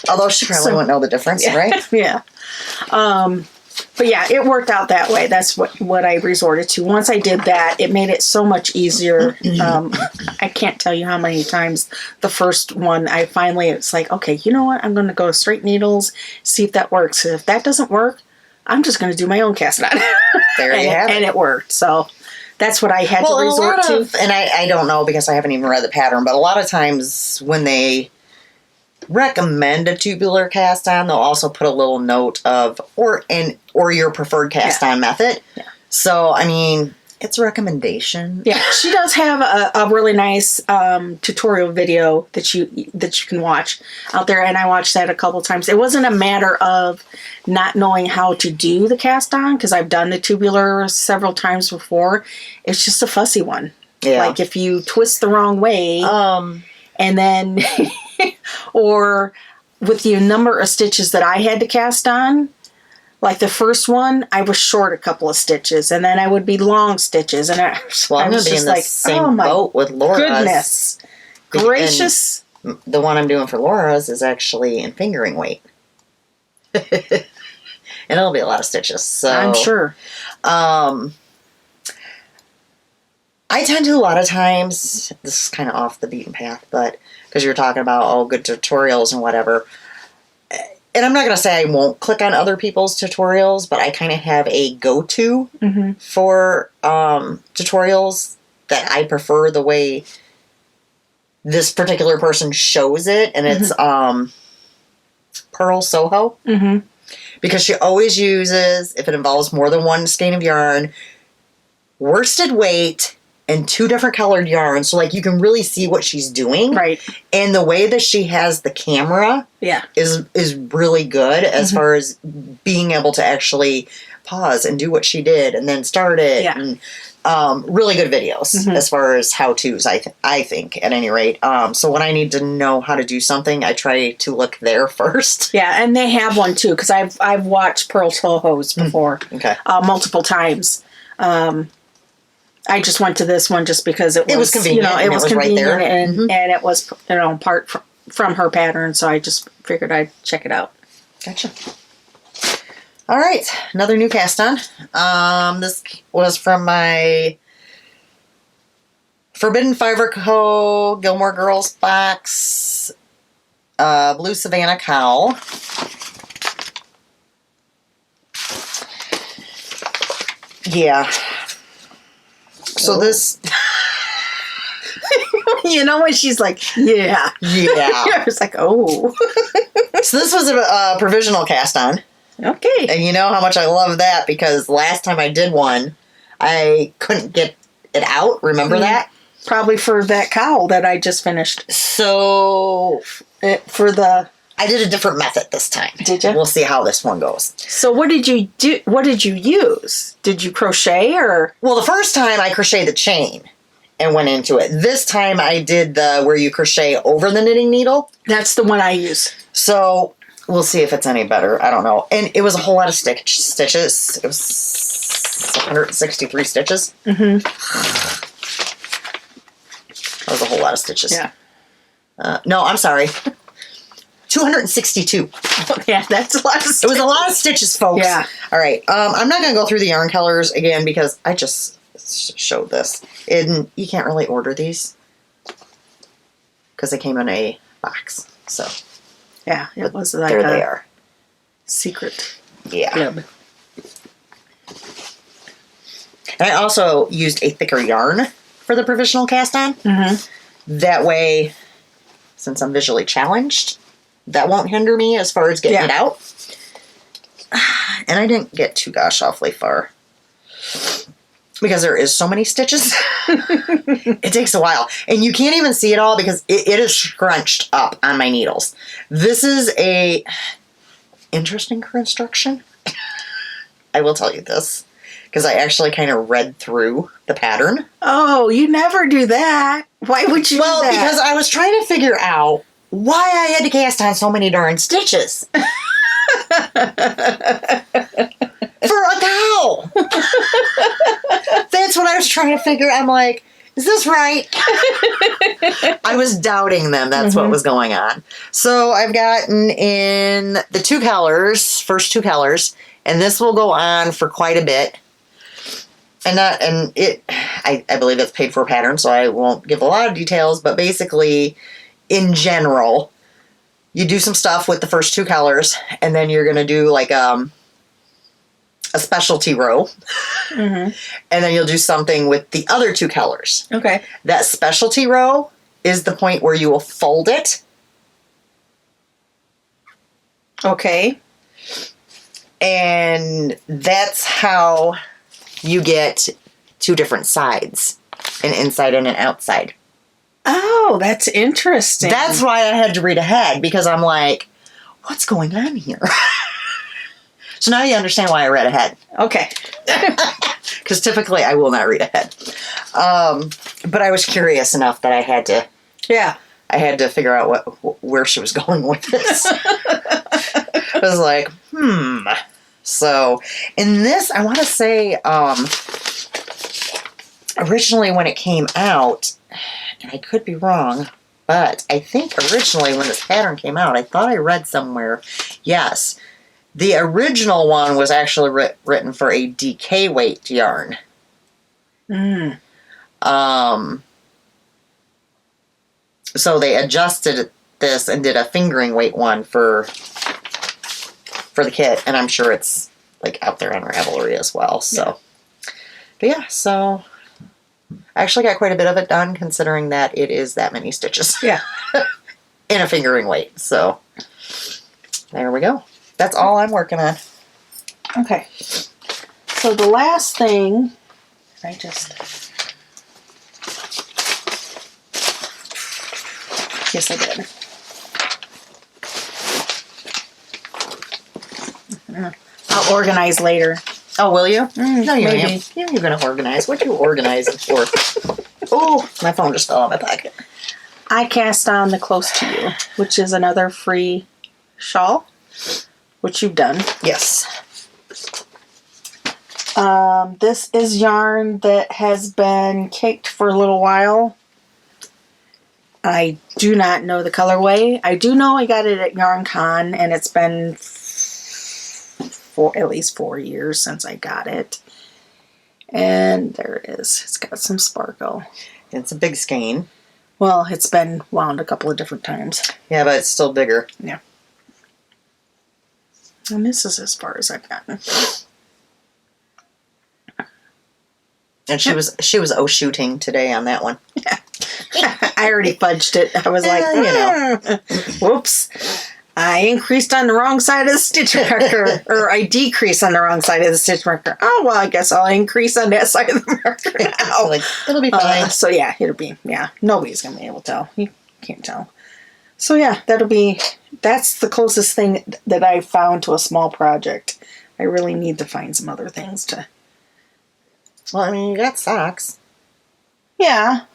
Although she probably wouldn't know the difference, right? Yeah. But yeah, it worked out that way. That's what I resorted to. Once I did that, it made it so much easier. I can't tell you how many times the first one, it's like, okay, you know what? I'm going to go straight needles, see if that works. If that doesn't work, I'm just going to do my own cast on. There you have it. And it worked. So that's what I had to resort to. And I don't know because I haven't even read the pattern, but a lot of times when they recommend a tubular cast on, they'll also put a little note of or your preferred cast on method. Yeah. So I mean, it's a recommendation. Yeah, she does have a really nice tutorial video that you can watch out there, and I watched that a couple times. It wasn't a matter of not knowing how to do the cast on because I've done the tubular several times before. It's just a fussy one. Yeah. Like if you twist the wrong way, and then or with the number of stitches that I had to cast on, like the first one, I was short a couple of stitches, and then I would be long stitches, and I was gonna be just in the like, same boat with Laura's. Goodness gracious! And the one I'm doing for Laura's is actually in fingering weight, and it'll be a lot of stitches. So I'm sure. I tend to a lot of times. This is kind of off the beaten path, but because you're talking about good tutorials and whatever. And I'm not going to say I won't click on other people's tutorials, but I kind of have a go-to for tutorials that I prefer the way this particular person shows it. And it's Pearl Soho. Mm-hmm. Because she always uses, if it involves more than one skein of yarn, worsted weight and 2 different colored yarns, so like you can really see what she's doing. Right. And the way that she has the camera is really good as far as being able to actually pause and do what she did and then start it. Yeah. And really good videos as far as how-tos, I think, at any rate. So when I need to know how to do something, I try to look there first. Yeah, and they have one too, because I've watched Pearl Soho's before. Okay. Multiple times. I just went to this one just because it was convenient. It was convenient right there. and it was part from her pattern, so I just figured I'd check it out. Gotcha. All right, another new cast on. This was from my Forbidden Fiber Co. Gilmore Girls box. Blue Savannah cowl. Yeah. So this... You know when she's like, yeah. I was like, oh. So this was a provisional cast on. Okay. And you know how much I love that because last time I did one, I couldn't get it out. Remember that? Probably for that cowl that I just finished. So I did a different method this time. Did you? We'll see how this one goes. So what did you do? What did you use? Did you crochet or? Well, the first time I crocheted the chain and went into it. This time I did the where you crochet over the knitting needle. That's the one I use. So we'll see if it's any better. I don't know. And it was a whole lot of stitches. It was 163 stitches. Mm-hmm. That was a whole lot of stitches. Yeah. No, I'm sorry. 262. Yeah, that's a lot of stitches. It was a lot of stitches, folks. Yeah. All right. I'm not going to go through the yarn colors again because I just showed this. And you can't really order these because they came in a box. So, yeah, it was like there they are. Secret. Yeah. Glib. And I also used a thicker yarn for the provisional cast on. Mm-hmm. That way, since I'm visually challenged, that won't hinder me as far as getting it out. And I didn't get too gosh awfully far. Because there is so many stitches. It takes a while. And you can't even see it all because it is scrunched up on my needles. This is a interesting construction. I will tell you this. Because I actually kind of read through the pattern. Oh, you never do that. Why would you do that? Well, because I was trying to figure out why I had to cast on so many darn stitches. For a cow. That's what I was trying to figure. I'm like, is this right? I was doubting them. That's what was going on. So I've gotten in the first two colors, and this will go on for quite a bit. I believe it's paid for pattern, so I won't give a lot of details, but basically, in general, you do some stuff with the first two colors, and then you're going to do like a specialty row. And then you'll do something with the other two colors. Okay. That specialty row is the point where you will fold it. Okay. And that's how you get two different sides, an inside and an outside. Oh, that's interesting. That's why I had to read ahead, because I'm like, what's going on here? So now you understand why I read ahead. Okay. Because typically I will not read ahead. But I was curious enough that I had to. Yeah. I had to figure out where she was going with this. I was like, So in this, I want to say, originally when it came out, and I could be wrong, but I think originally when this pattern came out, I thought I read somewhere, yes, the original one was actually written for a DK weight yarn. So they adjusted this and did a fingering weight one for the kit, and I'm sure it's like out there on Ravelry as well. So, But yeah, so I actually got quite a bit of it done, considering that it is that many stitches. Yeah. In a fingering weight. So there we go. That's all I'm working on. Okay. So the last thing, yes, I did. I'll organize later. Oh, will you? No, you maybe. ain't. You're going to organize. What are you organizing for? Oh, my phone just fell out of my pocket. I cast on the Close to You, which is another free shawl, which you've done. Yes. This is yarn that has been caked for a little while. I do not know the colorway. I do know I got it at YarnCon, and it's been at least 4 years since I got it. And there it is. It's got some sparkle. It's a big skein. Well, it's been wound a couple of different times. Yeah, but it's still bigger. Yeah. And this is as far as I've gotten. And she was shooting today on that one. Yeah. I already fudged it. I was like, whoops. I increased on the wrong side of the stitch marker. Or I decreased on the wrong side of the stitch marker. Oh, well, I guess I'll increase on that side of the marker now. Like, it'll be fine. So, yeah, nobody's going to be able to tell. You can't tell. So, yeah, that's the closest thing that I found to a small project. I really need to find some other things to. Well, I mean, you got socks. Yeah.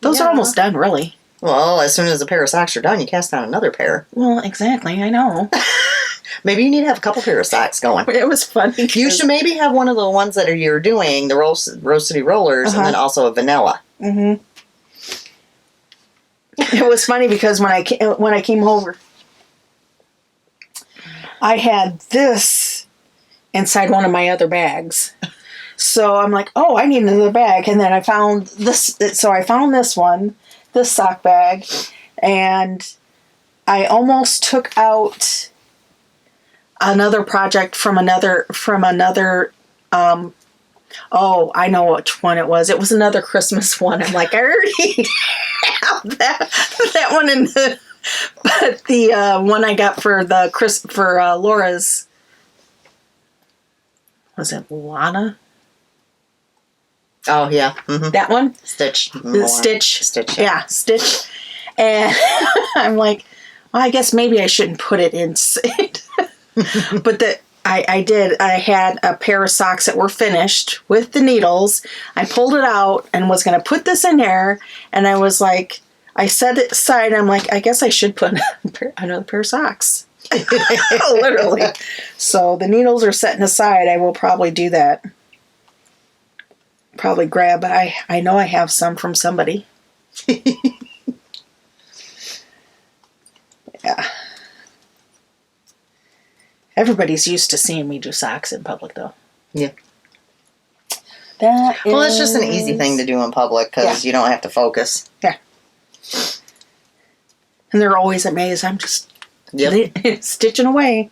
Those are almost done, really. Well, as soon as a pair of socks are done, you cast on another pair. Well, exactly. I know. Maybe you need to have a couple pair of socks going. It was funny. You should maybe have one of the ones that you're doing, the Rose City Rollers, and then also a vanilla. Mm-hmm. It was funny because when I came over, I had this inside one of my other bags. So I'm like, oh, I need another bag. And then I found this. So I found this one, this sock bag. And I almost took out another project from another, oh, I know which one it was. It was another Christmas one. I'm like, I already have that one in the, but the one I got for Laura's, was it Lana? Oh, yeah. Mm-hmm. That one? Stitch. Stitch. Yeah, Stitch. And I'm like, well, I guess maybe I shouldn't put it inside. But I did. I had a pair of socks that were finished with the needles. I pulled it out and was going to put this in there. And I was like, I set it aside. I'm like, I guess I should put another pair of socks. Literally. So the needles are setting aside. I will probably do that. Probably grab. I know I have some from somebody. Yeah. Everybody's used to seeing me do socks in public, though. Yeah. Well, it's just an easy thing to do in public because you don't have to focus. Yeah. And they're always amazed. I'm just stitching away.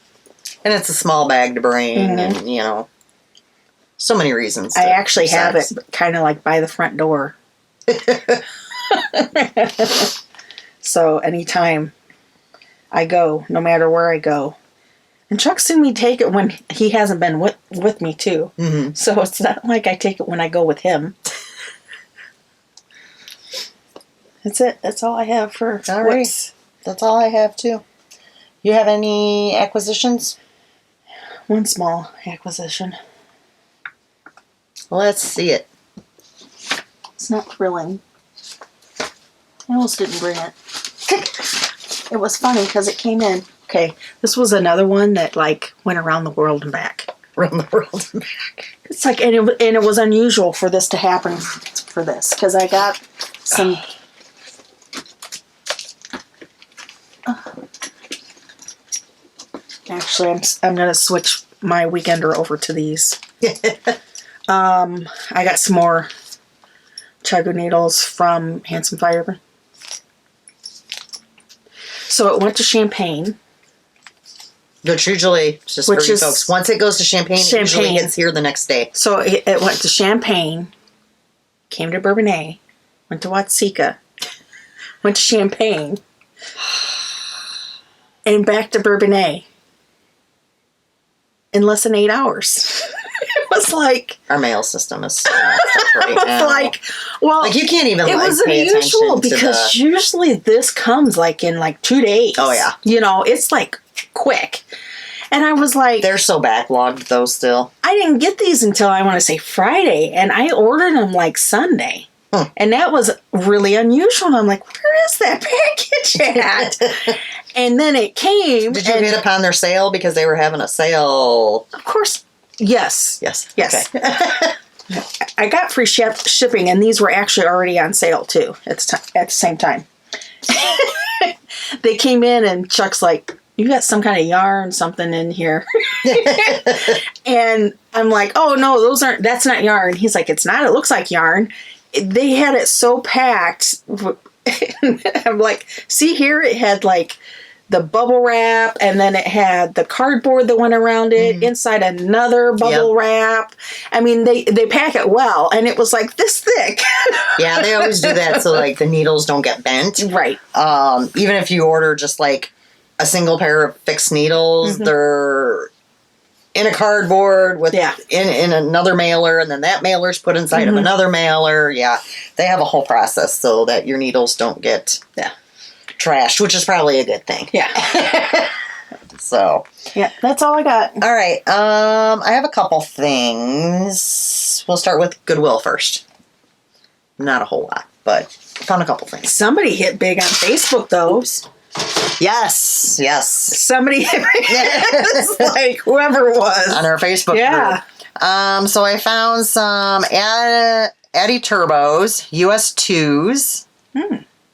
And it's a small bag to bring, and, so many reasons. I actually have it kind of like by the front door. So anytime I go, no matter where I go. And Chuck's seen me take it when he hasn't been with me, too. Mm-hmm. So it's not like I take it when I go with him. That's it. That's all I have for all right. That's all I have, too. You have any acquisitions? One small acquisition. Let's see it. It's not thrilling. I almost didn't bring it. It was funny because it came in. Okay, this was another one that went around the world and back. Around the world and back. It's and it was unusual for this to happen for this because I got some. Actually, I'm gonna switch my weekender over to these. I got some more Chugga needles from Handsome Fireman. So it went to Champagne. Which usually, just for you folks, once it goes to Champagne, it usually gets here the next day. So it went to Champagne, came to Bourbonnais, went to Watsika, went to Champagne, and back to Bourbonnais in less than 8 hours. It was like... Our mail system is so messed up right now. You can't even it was pay unusual attention because usually this comes in 2 days. Oh, yeah. It's quick. And I was like... They're so backlogged, though, still. I didn't get these until, I want to say, Friday. And I ordered them, Sunday. And that was really unusual. And I'm like, where is that package at? And then it came. Did you hit upon their sale? Because they were having a sale. Of course. Yes. Yes. Okay. I got free shipping, and these were actually already on sale, too, at the same time. They came in, and Chuck's like, you got some kind of yarn, something in here. And I'm like, oh, no, that's not yarn. He's like, it's not. It looks like yarn. They had it so packed. I'm like, see here, it had the bubble wrap, and then it had the cardboard that went around it, inside another bubble wrap. I mean, they pack it well, and it was this thick. Yeah, they always do that so the needles don't get bent. Right. Even if you order just a single pair of fixed needles, they're in a cardboard with in another mailer, and then that mailer's put inside of another mailer. Yeah, they have a whole process so that your needles don't get trashed, which is probably a good thing. Yeah. So. Yeah, that's all I got. All right. I have a couple things. We'll start with Goodwill first. Not a whole lot, but I found a couple things. Somebody hit big on Facebook, though. Oops. Yes. Somebody hit whoever it was. On our Facebook group. So I found some Addy Turbos, US 2s,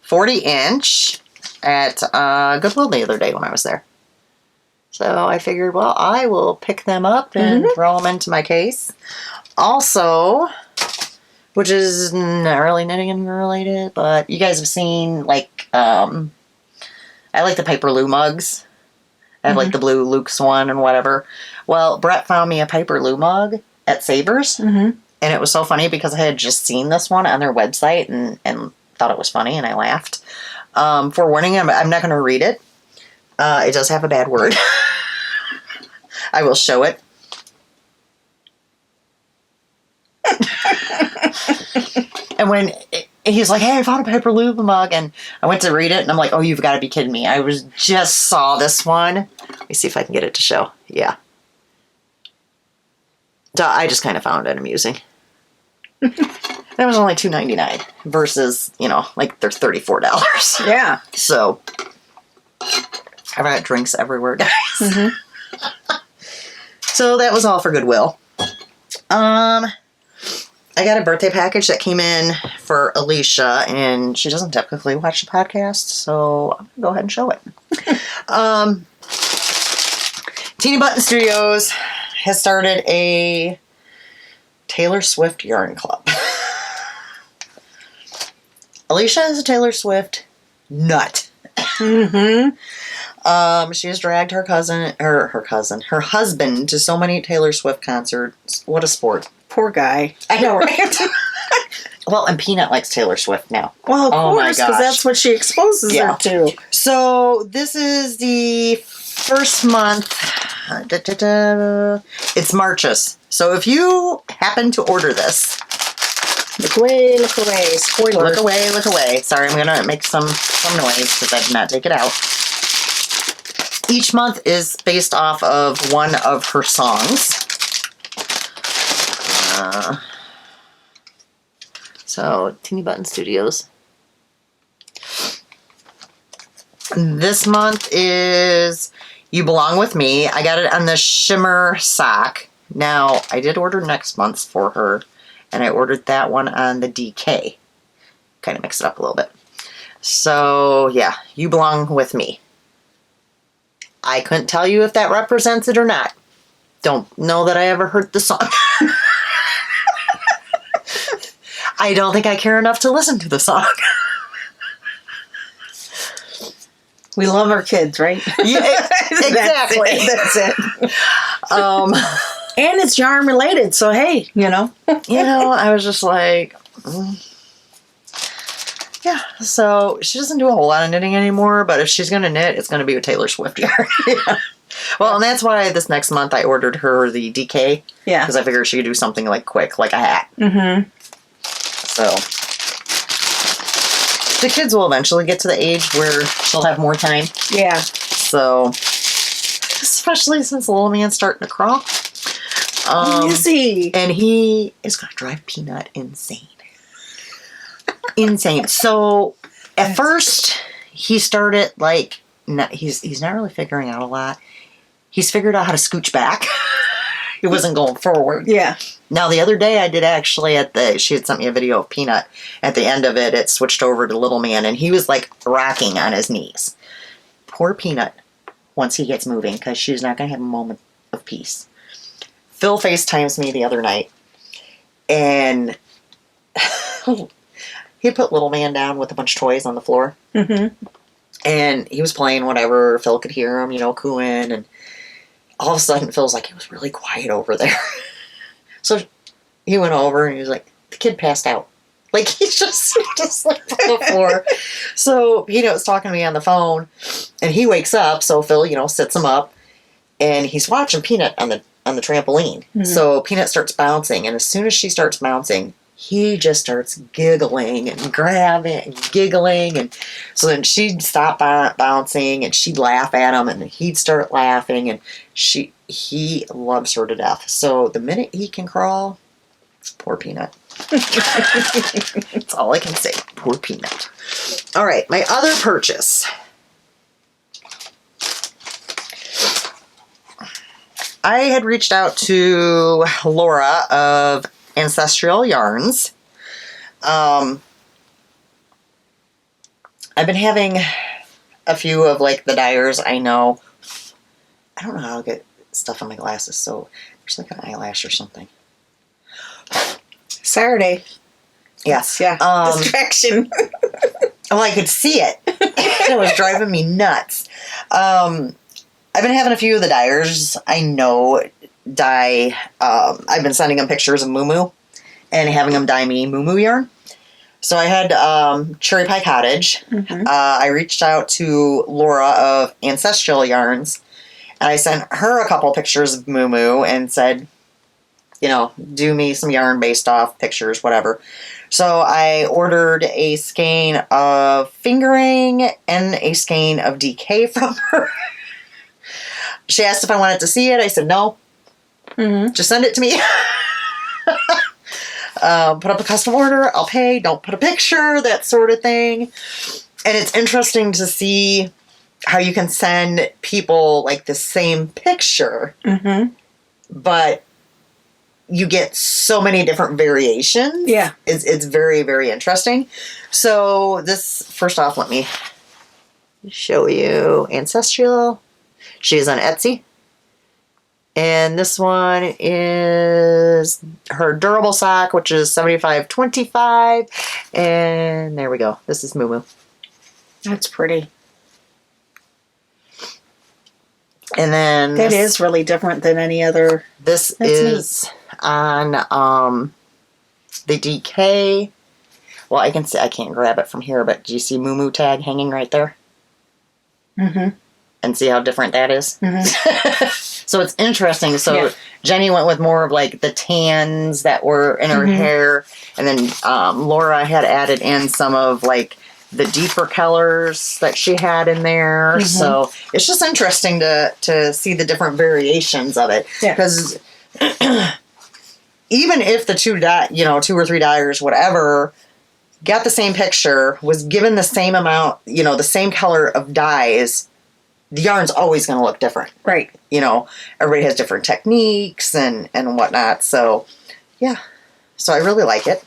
40-inch at Goodwill the other day when I was there. So I figured, well, I will pick them up and throw them into my case. Also, which is not really knitting related, but you guys have seen, I like the Piper Lou mugs. I have, the blue Luke's one and whatever. Well, Brett found me a Piper Lou mug at Savers. And it was so funny because I had just seen this one on their website and thought it was funny, and I laughed. Forewarning, I'm not going to read it. It does have a bad word. I will show it. And when he's like, hey, I found a Piper Lou mug, and I went to read it, and I'm like, oh, you've got to be kidding me. I just saw this one. Let me see if I can get it to show. Yeah. I just kind of found it amusing. That was only $2.99 versus, they're $34. Yeah. So, I've got drinks everywhere, guys. Mm-hmm. So that was all for Goodwill. I got a birthday package that came in for Alisha, and she doesn't typically watch the podcast, so I'm going to go ahead and show it. Teeny Button Studios has started a Taylor Swift yarn club. Alisha is a Taylor Swift nut. Mm-hmm. She has dragged her husband to so many Taylor Swift concerts. What a sport. Poor guy. I know, right? Well, and Peanut likes Taylor Swift now. Well, of Oh my course, because gosh. that's what she exposes Yeah. her to. So this is the first month. It's Marches. So if you happen to order this, Look away, look away. Spoiler. look away, look away. Sorry, I'm gonna make some noise because I did not take it out. Each month is based off of one of her songs. So Teeny Button Studios. This month is You Belong With Me. I got it on the shimmer sock. Now, I did order next month's for her, and I ordered that one on the DK. Kind of mix it up a little bit. So, yeah, You Belong With Me. I couldn't tell you if that represents it or not. Don't know that I ever heard the song. I don't think I care enough to listen to the song. We love our kids, right? Yeah, exactly. That's it. And it's yarn related, so hey, You know, I was just like, yeah. So she doesn't do a whole lot of knitting anymore, but if she's going to knit, it's going to be with Taylor Swift yarn. Yeah. Well, and that's why this next month I ordered her the DK. Yeah. Because I figured she could do something like quick, like a hat. Mm-hmm. So the kids will eventually get to the age where she'll have more time. Yeah. So, especially since the little man's starting to crawl. Is he? And he is going to drive Peanut insane. Insane. So, at first, he started like, he's not really figuring out a lot. He's figured out how to scooch back. He wasn't going forward. Yeah. Now, the other day I did actually she had sent me a video of Peanut. At the end of it, it switched over to Little Man, and he was like rocking on his knees. Poor Peanut, once he gets moving, because she's not going to have a moment of peace. Phil FaceTimes me the other night, and he put Little Man down with a bunch of toys on the floor. Mm-hmm. And he was playing whatever. Phil could hear him, cooing, and all of a sudden Phil's like, it was really quiet over there. So he went over and he was like, the kid passed out. Like, he's just like on the floor. So Peanut was talking to me on the phone, and he wakes up. So Phil, sits him up, and he's watching Peanut on the trampoline. Mm-hmm. So Peanut starts bouncing, and as soon as she starts bouncing, he just starts giggling and grabbing and giggling. And so then she'd stop bouncing, and she'd laugh at him, and he'd start laughing, and he loves her to death. So the minute he can crawl, poor Peanut. That's all I can say. Poor Peanut. All right, my other purchase. I had reached out to Laura of Ancestral Yarns. I've been having a few of like the dyers. I know. I don't know how to get stuff on my glasses, so there's like an eyelash or something. Saturday. Yes. Yeah. Distraction. Well, I could see it. It was driving me nuts. I've been having a few of the dyers. I know dye. I've been sending them pictures of Moo and having them dye me Moo yarn. So I had Cherry Pie Cottage. Mm-hmm. I reached out to Laura of Ancestral Yarns, and I sent her a couple pictures of Moo and said, do me some yarn based off pictures, whatever. So I ordered a skein of fingering and a skein of DK from her. She asked if I wanted to see it. I said no. Mm-hmm. Just send it to me. Put up a custom order. I'll pay. Don't put a picture. That sort of thing. And it's interesting to see how you can send people like the same picture, but you get so many different variations. Yeah. It's very, very interesting. So this, first off, let me show you Ancestral. She's on Etsy. And this one is her durable sock, which is $75.25. And there we go. This is Moo Moo. That's pretty. And then that is really different than any other. This is on the DK. Well, I can see, I can't grab it from here, but do you see Moo Moo tag hanging right there? And see how different that is? So it's interesting. So Jenny went with more of like the tans that were in her hair, and then Laura had added in some of like the deeper colors that she had in there. So it's just interesting to see the different variations of it. Because even if the two or three dyers, whatever, got the same picture, was given the same amount, the same color of dyes, the yarn's always going to look different. Right. Everybody has different techniques and whatnot. So, yeah. So I really like it.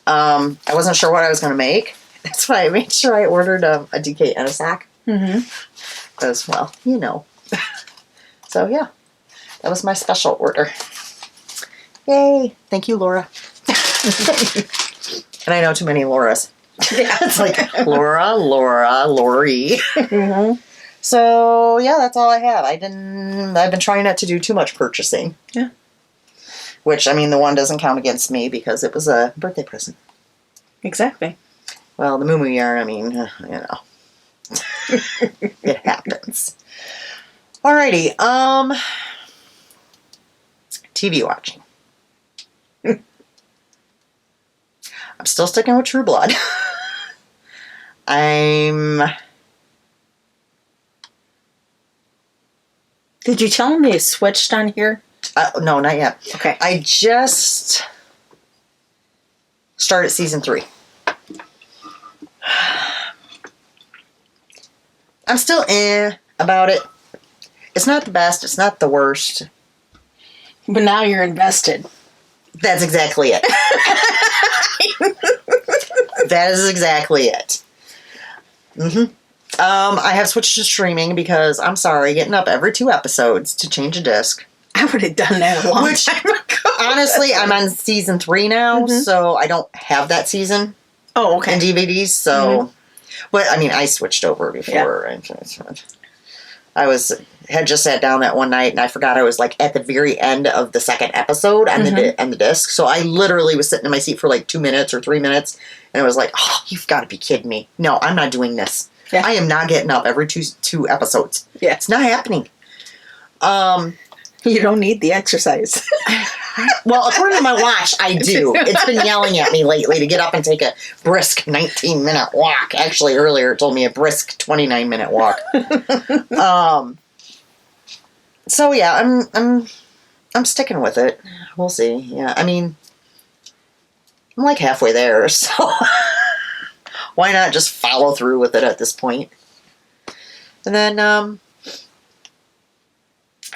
I wasn't sure what I was going to make. That's why I made sure I ordered a DK and a sock. As well, So, yeah. That was my special order. Yay. Thank you, Laura. And I know too many Lauras. It's like Laura, Lori. So, yeah, that's all I have. I've been trying not to do too much purchasing. Yeah. Which, I mean, the one doesn't count against me because it was a birthday present. Exactly. Well, the Moo Moo yarn, I mean, it happens. Alrighty, TV watching. I'm still sticking with True Blood. Did you tell me it switched on here? No, not yet. Okay. I just started season 3. I'm still about it. It's not the best. It's not the worst. But now you're invested. That's exactly it. That is exactly it. I have switched to streaming because, I'm sorry, getting up every 2 episodes to change a disc. I would have done that a long time ago. Honestly, I'm on season 3 now, so I don't have that season. Oh, okay. In DVDs, so... But, I mean, I switched over before. I had just sat down that one night, and I forgot I was, like, at the very end of the 2nd episode on the disc. So I literally was sitting in my seat for, like, 2 minutes or 3 minutes, and it was like, oh, you've got to be kidding me. No, I'm not doing this. Yeah. I am not getting up every two episodes. Yeah. It's not happening. You don't need the exercise. Well, according to my watch, I do. It's been yelling at me lately to get up and take a brisk 19-minute walk. Actually, earlier it told me a brisk 29-minute walk. So yeah, I'm sticking with it. We'll see. Yeah, I mean, I'm like halfway there, so why not just follow through with it at this point? And then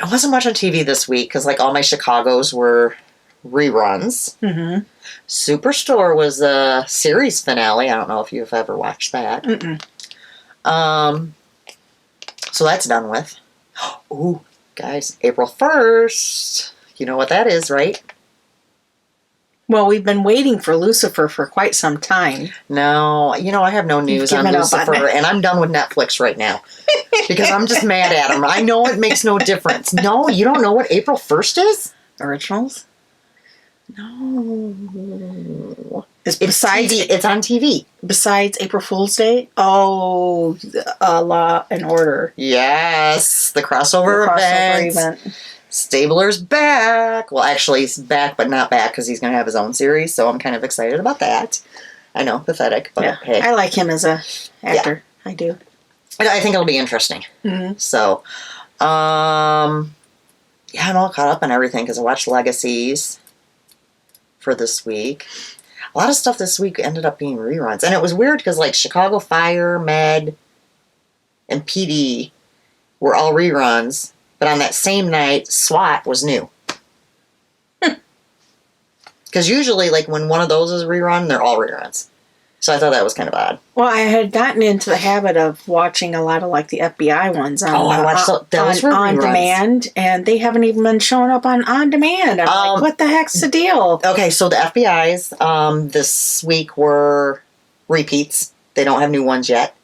I wasn't watching TV this week because, like, all my Chicagos were reruns. Superstore was a series finale. I don't know if you've ever watched that. So that's done with. Ooh, guys, April 1st. You know what that is, right? Well, we've been waiting for Lucifer for quite some time. No, I have no news on Lucifer, and I'm done with Netflix right now. Because I'm just mad at them. I know it makes no difference. No, you don't know what April 1st is? Originals? No. It's TV. It's on TV. Besides April Fool's Day? Oh, Law and Order. Yes, the crossover event. Stabler's back. Well, actually, he's back, but not back because he's going to have his own series, so I'm kind of excited about that. I know, pathetic, but hey. I like him as a actor. Yeah. I do. I think it'll be interesting. So, I'm all caught up on everything because I watched Legacies for this week. A lot of stuff this week ended up being reruns. And it was weird because, like, Chicago Fire, Med, and PD were all reruns, but on that same night, SWAT was new. Because usually, like, when one of those is a rerun, they're all reruns. So I thought that was kind of odd. Well, I had gotten into the habit of watching a lot of like the FBI ones on I watched those were on reruns. demand, and they haven't even been showing up on demand. I'm like, what the heck's the deal? Okay, so the FBI's this week were repeats. They don't have new ones yet.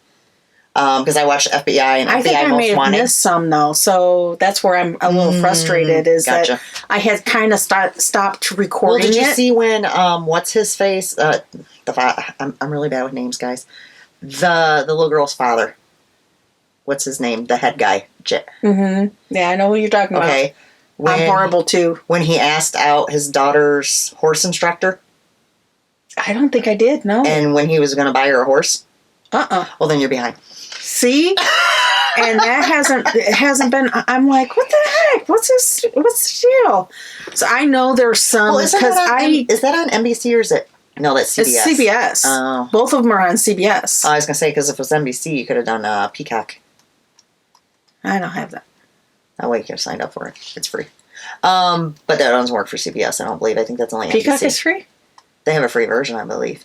Because I watched FBI and I FBI think I Most may have Wanted. missed some though, so that's where I'm a little frustrated. Is gotcha. that I had kind of stopped Well, recording did you it. see when what's his face? I'm really bad with names, guys. The little girl's father. What's his name? The head guy. Mm-hmm. Yeah, I know who you're talking about. Okay. I'm horrible too. When he asked out his daughter's horse instructor, I don't think I did. No. and when he was going to buy her a horse. Well, then you're behind. See? And that hasn't been. I'm like, what the heck? What's this? What's the deal? So I know there's some Well, is that on NBC or is it? No, that's CBS. It's CBS. Oh. Both of them are on CBS. I was gonna say because if it was NBC, you could have done Peacock. I don't have that. That way you could have signed up for it. It's free. But that doesn't work for CBS. I don't believe. I think that's only Peacock NBC. is free? They have a free version, I believe,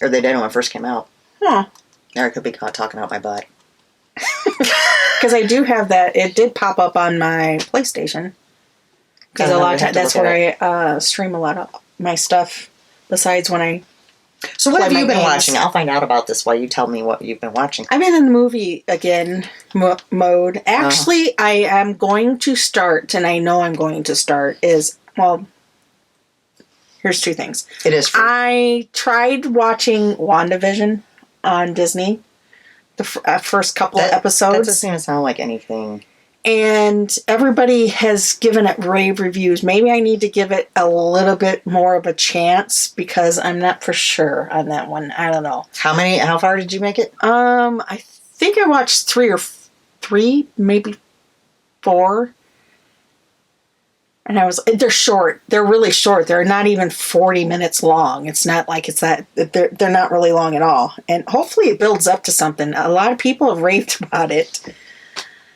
or they did when it first came out. Huh. Or I could be caught talking out my butt. Because I do have that. It did pop up on my PlayStation. Because a lot of times that's where I stream a lot of my stuff. Besides when I. So what have you been games. watching? I'll find out about this while you tell me what you've been watching. I've been in the movie again mode. Actually, I am going to start, and I know I'm going to start, here's two things. It is free. I tried watching WandaVision on Disney, the first couple of episodes. That doesn't seem to sound like anything. And everybody has given it rave reviews. Maybe I need to give it a little bit more of a chance because I'm not for sure on that one. I don't know. How far did you make it? I think I watched three, maybe 4. And they're short. They're really short. They're not even 40 minutes long. It's not like it's that, they're not really long at all. And hopefully it builds up to something. A lot of people have raved about it.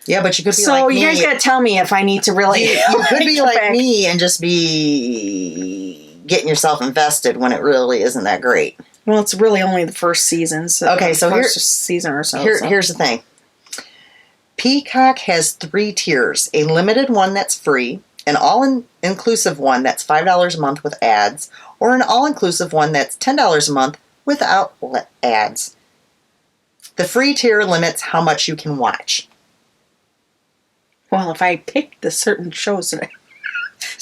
Yeah, but you could be so like me. So you guys got to tell me if I need to really. You could be like me and just be getting yourself invested when it really isn't that great. Well, it's really only the first season. So okay, so first season or so. Here's the thing. Peacock has 3 tiers: a limited one that's free, an all-inclusive one that's $5 a month with ads, or an all-inclusive one that's $10 a month without ads. The free tier limits how much you can watch. Well, if I pick the certain shows that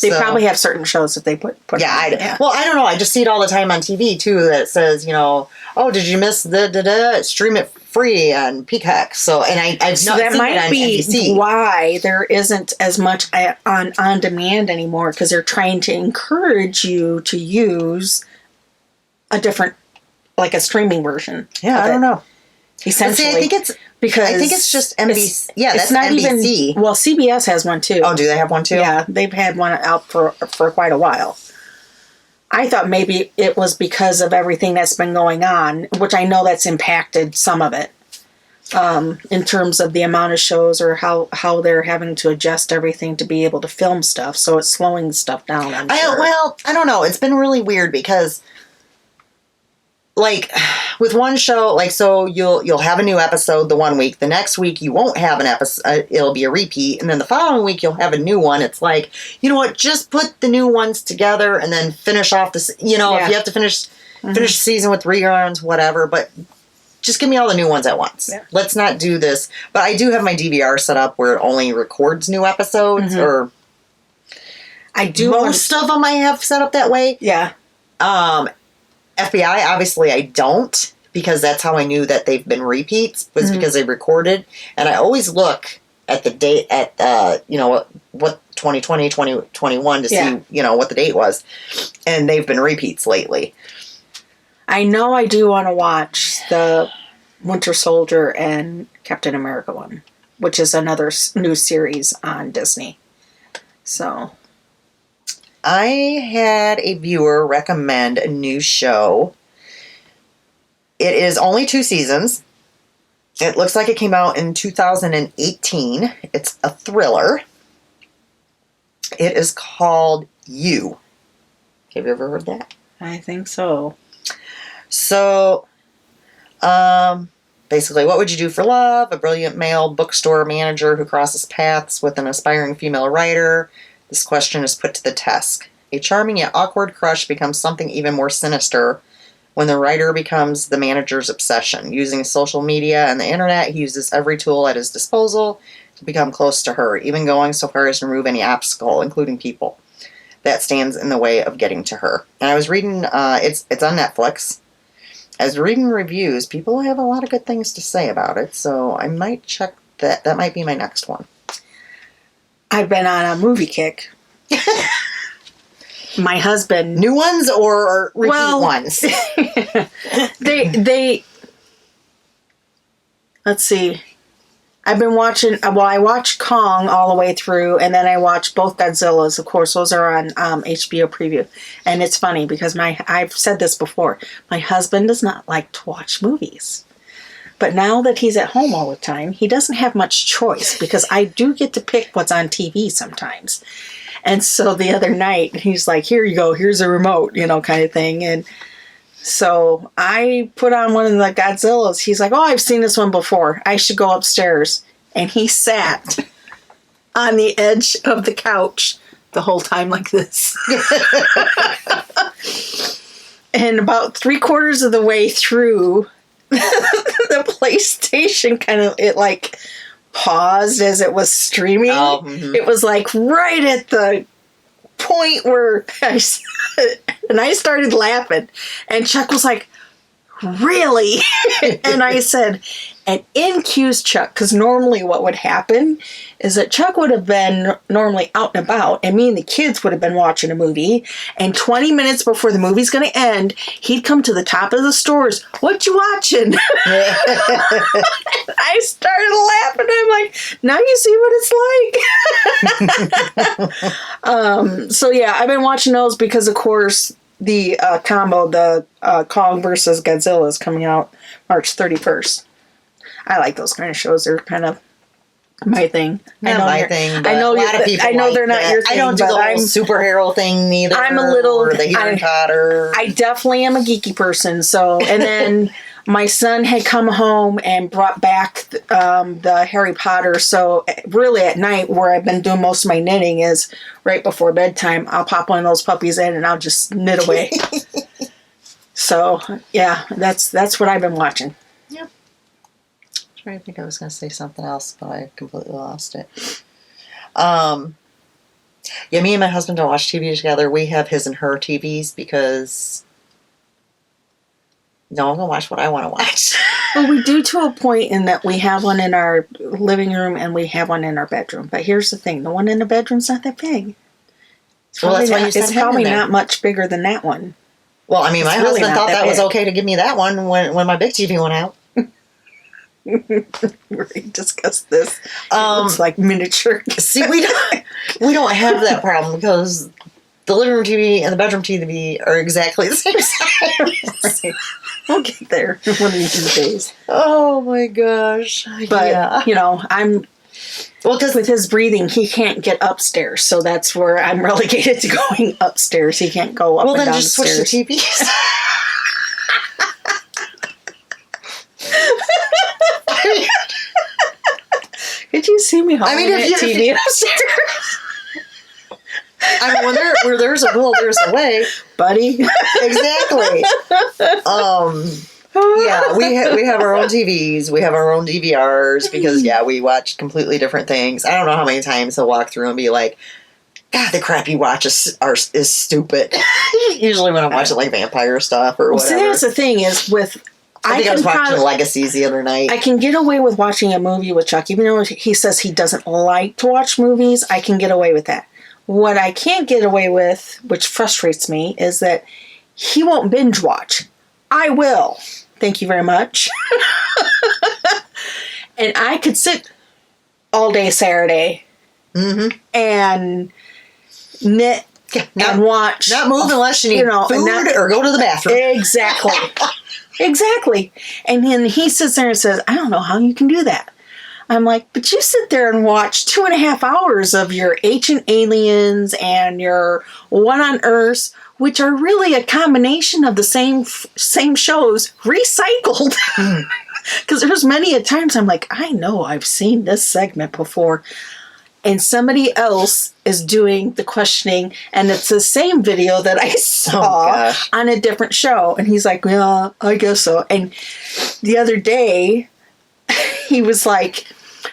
they probably have certain shows that they put yeah, well, I don't know. I just see it all the time on TV, too, that says, oh, did you miss stream it free on Peacock. So, and I've so not that seen might it on be NBC. why there isn't as much on demand anymore, because they're trying to encourage you to use a different, like a streaming version. Yeah, I don't know. Essentially, See, I think it's just NBC. That's not NBC. Even, well, CBS has one too. Oh, do they have one too? Yeah, they've had one out for quite a while. I thought maybe it was because of everything that's been going on, which I know that's impacted some of it, in terms of the amount of shows or how they're having to adjust everything to be able to film stuff. So it's slowing stuff down. Well, I don't know. It's been really weird because, like, with one show, like, so you'll have a new episode the one week. The next week you won't have an episode. It'll be a repeat. And then the following week you'll have a new one. It's like, you know what? Just put the new ones together and then finish off this. If you have to finish the season with reruns, whatever. But just give me all the new ones at once. Yeah. Let's not do this. But I do have my DVR set up where it only records new episodes. Or I do. Most of them I have set up that way. Yeah. FBI, obviously I don't, because that's how I knew that they've been repeats, was because they recorded. And I always look at the date, at, what 2020, 2021 to see, what the date was. And they've been repeats lately. I know I do want to watch the Winter Soldier and Captain America one, which is another new series on Disney. So... I had a viewer recommend a new show. It is only 2 seasons. It looks like it came out in 2018. It's a thriller. It is called You. Have you ever heard that? I think so. So, basically, what would you do for love? A brilliant male bookstore manager who crosses paths with an aspiring female writer. This question is put to the test. A charming yet awkward crush becomes something even more sinister when the writer becomes the manager's obsession. Using social media and the internet, he uses every tool at his disposal to become close to her, even going so far as to remove any obstacle, including people, that stands in the way of getting to her. And I was reading, it's on Netflix. I was reading reviews. People have a lot of good things to say about it, so I might check that. That might be my next one. I've been on a movie kick. My husband... New ones or repeat ones? they... Let's see. I've been watching... Well, I watched Kong all the way through, and then I watched both Godzillas. Of course, those are on HBO Preview. And it's funny because I've said this before. My husband does not like to watch movies. But now that he's at home all the time, he doesn't have much choice because I do get to pick what's on TV sometimes. And so the other night, he's like, here you go, here's a remote, kind of thing. And so I put on one of the Godzillas. He's like, oh, I've seen this one before. I should go upstairs. And he sat on the edge of the couch the whole time like this. And about 3/4 of the way through, the PlayStation paused as it was streaming. Oh, mm-hmm. It was right at the point where I started laughing, and Chuck was like, really? And I said, and in cues Chuck, because normally what would happen is that Chuck would have been normally out and about, and me and the kids would have been watching a movie, and 20 minutes before the movie's going to end, he'd come to the top of the stores. What you watching? I started laughing. I'm like, now you see what it's like. So yeah, I've been watching those because, of course, the combo, the Kong versus Godzilla, is coming out March 31st. I like those kind of shows. They're kind of my thing. Not my thing, but I know a lot of people I know like they're not that. your thing. I don't do the whole superhero thing neither. I'm a little... Or the Harry Potter. I definitely am a geeky person. So, and then my son had come home and brought back the Harry Potter. So really at night, where I've been doing most of my knitting is right before bedtime. I'll pop one of those puppies in and I'll just knit away. So yeah, that's what I've been watching. Yep. I think I was going to say something else, but I completely lost it. Yeah, me and my husband don't watch TV together. We have his and her TVs because no, I'm going to watch what I want to watch. Well, we do to a point in that we have one in our living room and we have one in our bedroom. But here's the thing. The one in the bedroom's not that big. Well, that's why you sent It's him probably in there. not much bigger than that one. Well, I mean, my really husband not thought that that was big. okay to give me that one when my big TV went out. We discussed this. It's like miniature. See, we don't have that problem because the living room TV and the bedroom TV are exactly the same size. We'll get there one of these days. Oh my gosh! But yeah. I'm because with his breathing, he can't get upstairs, so that's where I'm relegated to going upstairs. He can't go up and down the stairs. Well, then just switch the TVs. Could you see me holding if TV upstairs? I mean, where there's a will, there's a way, buddy. Exactly. Yeah, we have our own TVs, we have our own DVRs because we watch completely different things. I don't know how many times he'll walk through and be like, God, the crap you watch is stupid. Usually when I'm watching like vampire stuff or whatever. See, that's the thing is with. I think I was watching Legacies the other night. I can get away with watching a movie with Chuck, even though he says he doesn't like to watch movies. I can get away with that. What I can't get away with, which frustrates me, is that he won't binge watch. I will. Thank you very much. And I could sit all day Saturday and knit and watch. Not move unless you need food or go to the bathroom. Exactly. Exactly. And then he sits there and says, I don't know how you can do that. I'm like, but you sit there and watch 2.5 hours of your Ancient Aliens and your One on Earth, which are really a combination of the same shows recycled. Because there's many a times I'm like, I know I've seen this segment before. And somebody else is doing the questioning, and it's the same video that I saw on a different show. And he's like, yeah, I guess so. And the other day, he was like,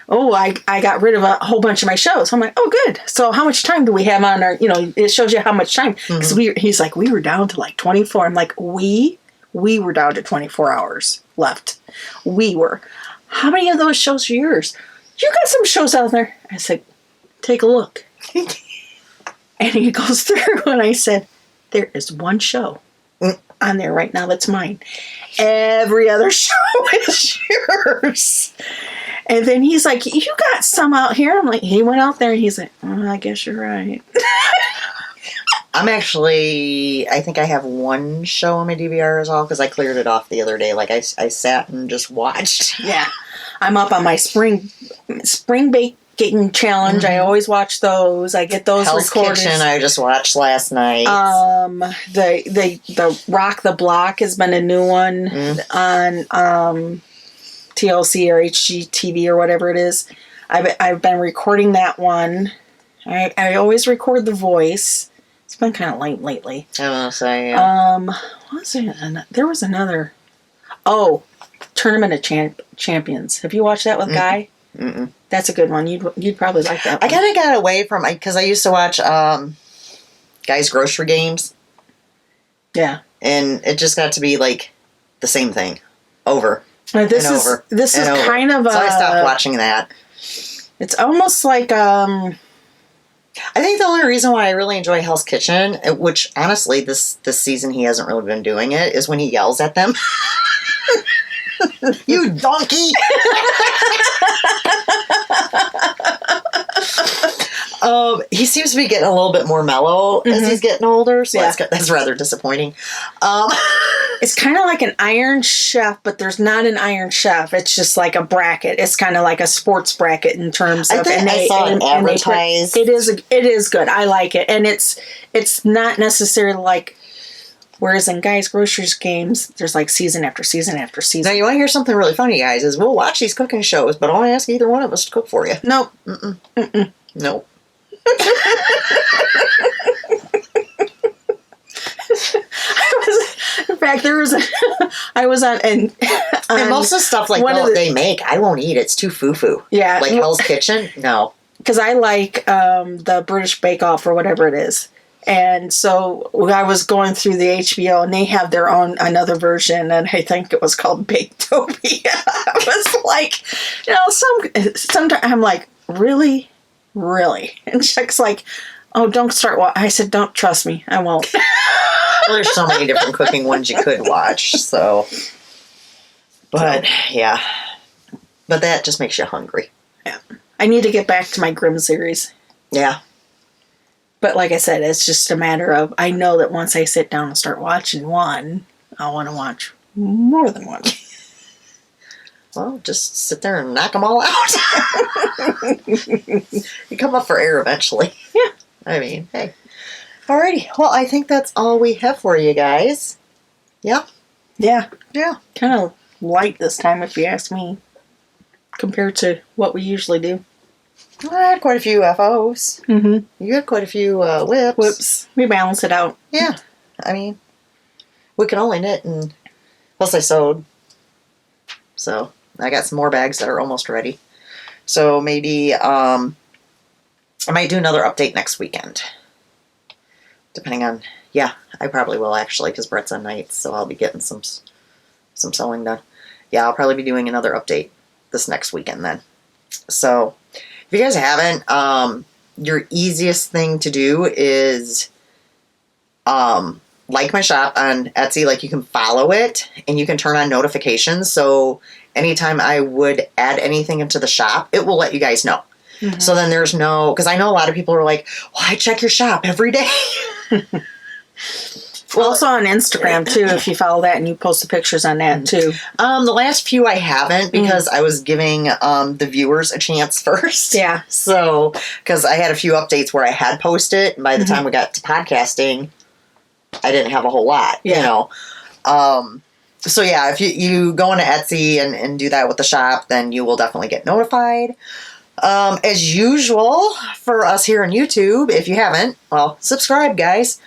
oh, I got rid of a whole bunch of my shows. I'm like, oh, good. So how much time do we have on our, it shows you how much time. Because he's like, we were down to like 24. I'm like, we were down to 24 hours left. We were. How many of those shows are yours? You got some shows out there. I said, take a look. And he goes through, and I said, there is one show on there right now that's mine. Every other show is yours. And then he's like, you got some out here. I'm like, he went out there, and he's like, oh, I guess you're right. I think I have one show on my DVR as well, because I cleared it off the other day. Like, I sat and just watched. Yeah. I'm up on my spring baking challenge. I always watch those. I get those Hell's recorded. Kitchen I just watched last night. The Rock the Block has been a new one on TLC or HGTV or whatever it is. I've been recording that one. I always record the voice. It's been kind of late lately. I want to say, yeah. What was it? There was another. Oh, Tournament of Champions. Have you watched that with Guy? Mm-mm. That's a good one. You'd probably like that one. I kind of got away from, because I used to watch Guy's Grocery Games. Yeah. And it just got to be like the same thing over This and is over. This and is over. kind of So I stopped watching that. It's almost like I think the only reason why I really enjoy Hell's Kitchen, which honestly this season he hasn't really been doing it, is when he yells at them. You donkey! He seems to be getting a little bit more mellow as he's getting older, so that's rather disappointing. It's kind of like an Iron Chef, but there's not an Iron Chef. It's just like a bracket. It's kind of like a sports bracket in terms of. I saw it advertised. It is good. I like it, and it's not necessarily like. Whereas in Guys Groceries Games, there's like season after season after season. Now, you want to hear something really funny, guys, is we'll watch these cooking shows, but I won't ask either one of us to cook for you. Nope. Mm-mm. Mm-mm. Nope. In fact, I was on, and most of the stuff like they make, I won't eat. It's too foo-foo. Yeah. Like Hell's Kitchen, no. Because I like the British Bake Off or whatever it is. And so I was going through the HBO, and they have their own, another version, and I think it was called Baketopia. I was like, sometimes I'm like, really? Really? And Chuck's like, oh, don't start watching. I said, don't trust me. I won't. Well, there's so many different cooking ones you could watch, so. But, yeah. But that just makes you hungry. Yeah. I need to get back to my Grimm series. Yeah. But like I said, it's just a matter of, I know that once I sit down and start watching one, I'll want to watch more than one. Well, just sit there and knock them all out. You come up for air eventually. Yeah. I mean, hey. Alrighty. Well, I think that's all we have for you guys. Yeah? Yeah. Yeah. Kind of light this time, if you ask me, compared to what we usually do. I had quite a few FOs. Mm-hmm. You had quite a few whips. Whips. We balance it out. Yeah. I mean, we can only knit, and plus I sewed. So I got some more bags that are almost ready. So maybe I might do another update next weekend. Depending on, I probably will actually, because Brett's on nights, so I'll be getting some sewing done. Yeah, I'll probably be doing another update this next weekend then. So if you guys haven't, your easiest thing to do is like my shop on Etsy. Like, you can follow it and you can turn on notifications. So anytime I would add anything into the shop, it will let you guys know. Mm-hmm. So then there's no, because I know a lot of people are like, well, I check your shop every day. Well, Also on Instagram too, if you follow that and you post the pictures on that too. the last few I haven't because I was giving the viewers a chance first. Yeah. So, because I had a few updates where I had posted, and by the time we got to podcasting, I didn't have a whole lot, you know. So yeah, if you go into Etsy and do that with the shop, then you will definitely get notified. As usual for us here on YouTube, if you haven't, well, subscribe, guys.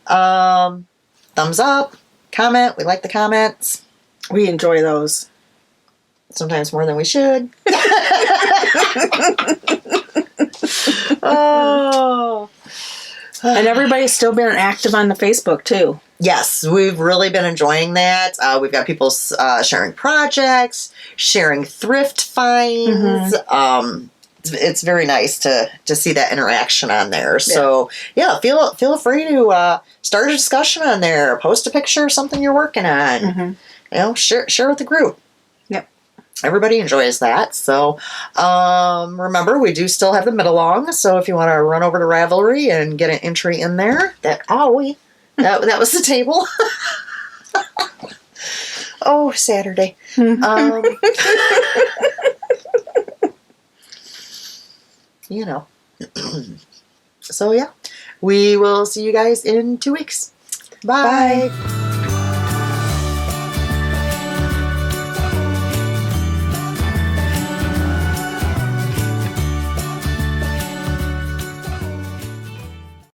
Thumbs up, comment. We like the comments. We enjoy those. Sometimes more than we should. Oh. And everybody's still been active on the Facebook too. Yes, we've really been enjoying that. We've got people sharing projects, sharing thrift finds. It's very nice to see that interaction on there. So yeah, feel free to start a discussion on there. Post a picture of something you're working on. You know, share with the group. Yep. Everybody enjoys that. So remember, we do still have the mid-along. So if you want to run over to Ravelry and get an entry in there, that was the table. Oh, Saturday. You know. So yeah, we will see you guys in 2 weeks. Bye.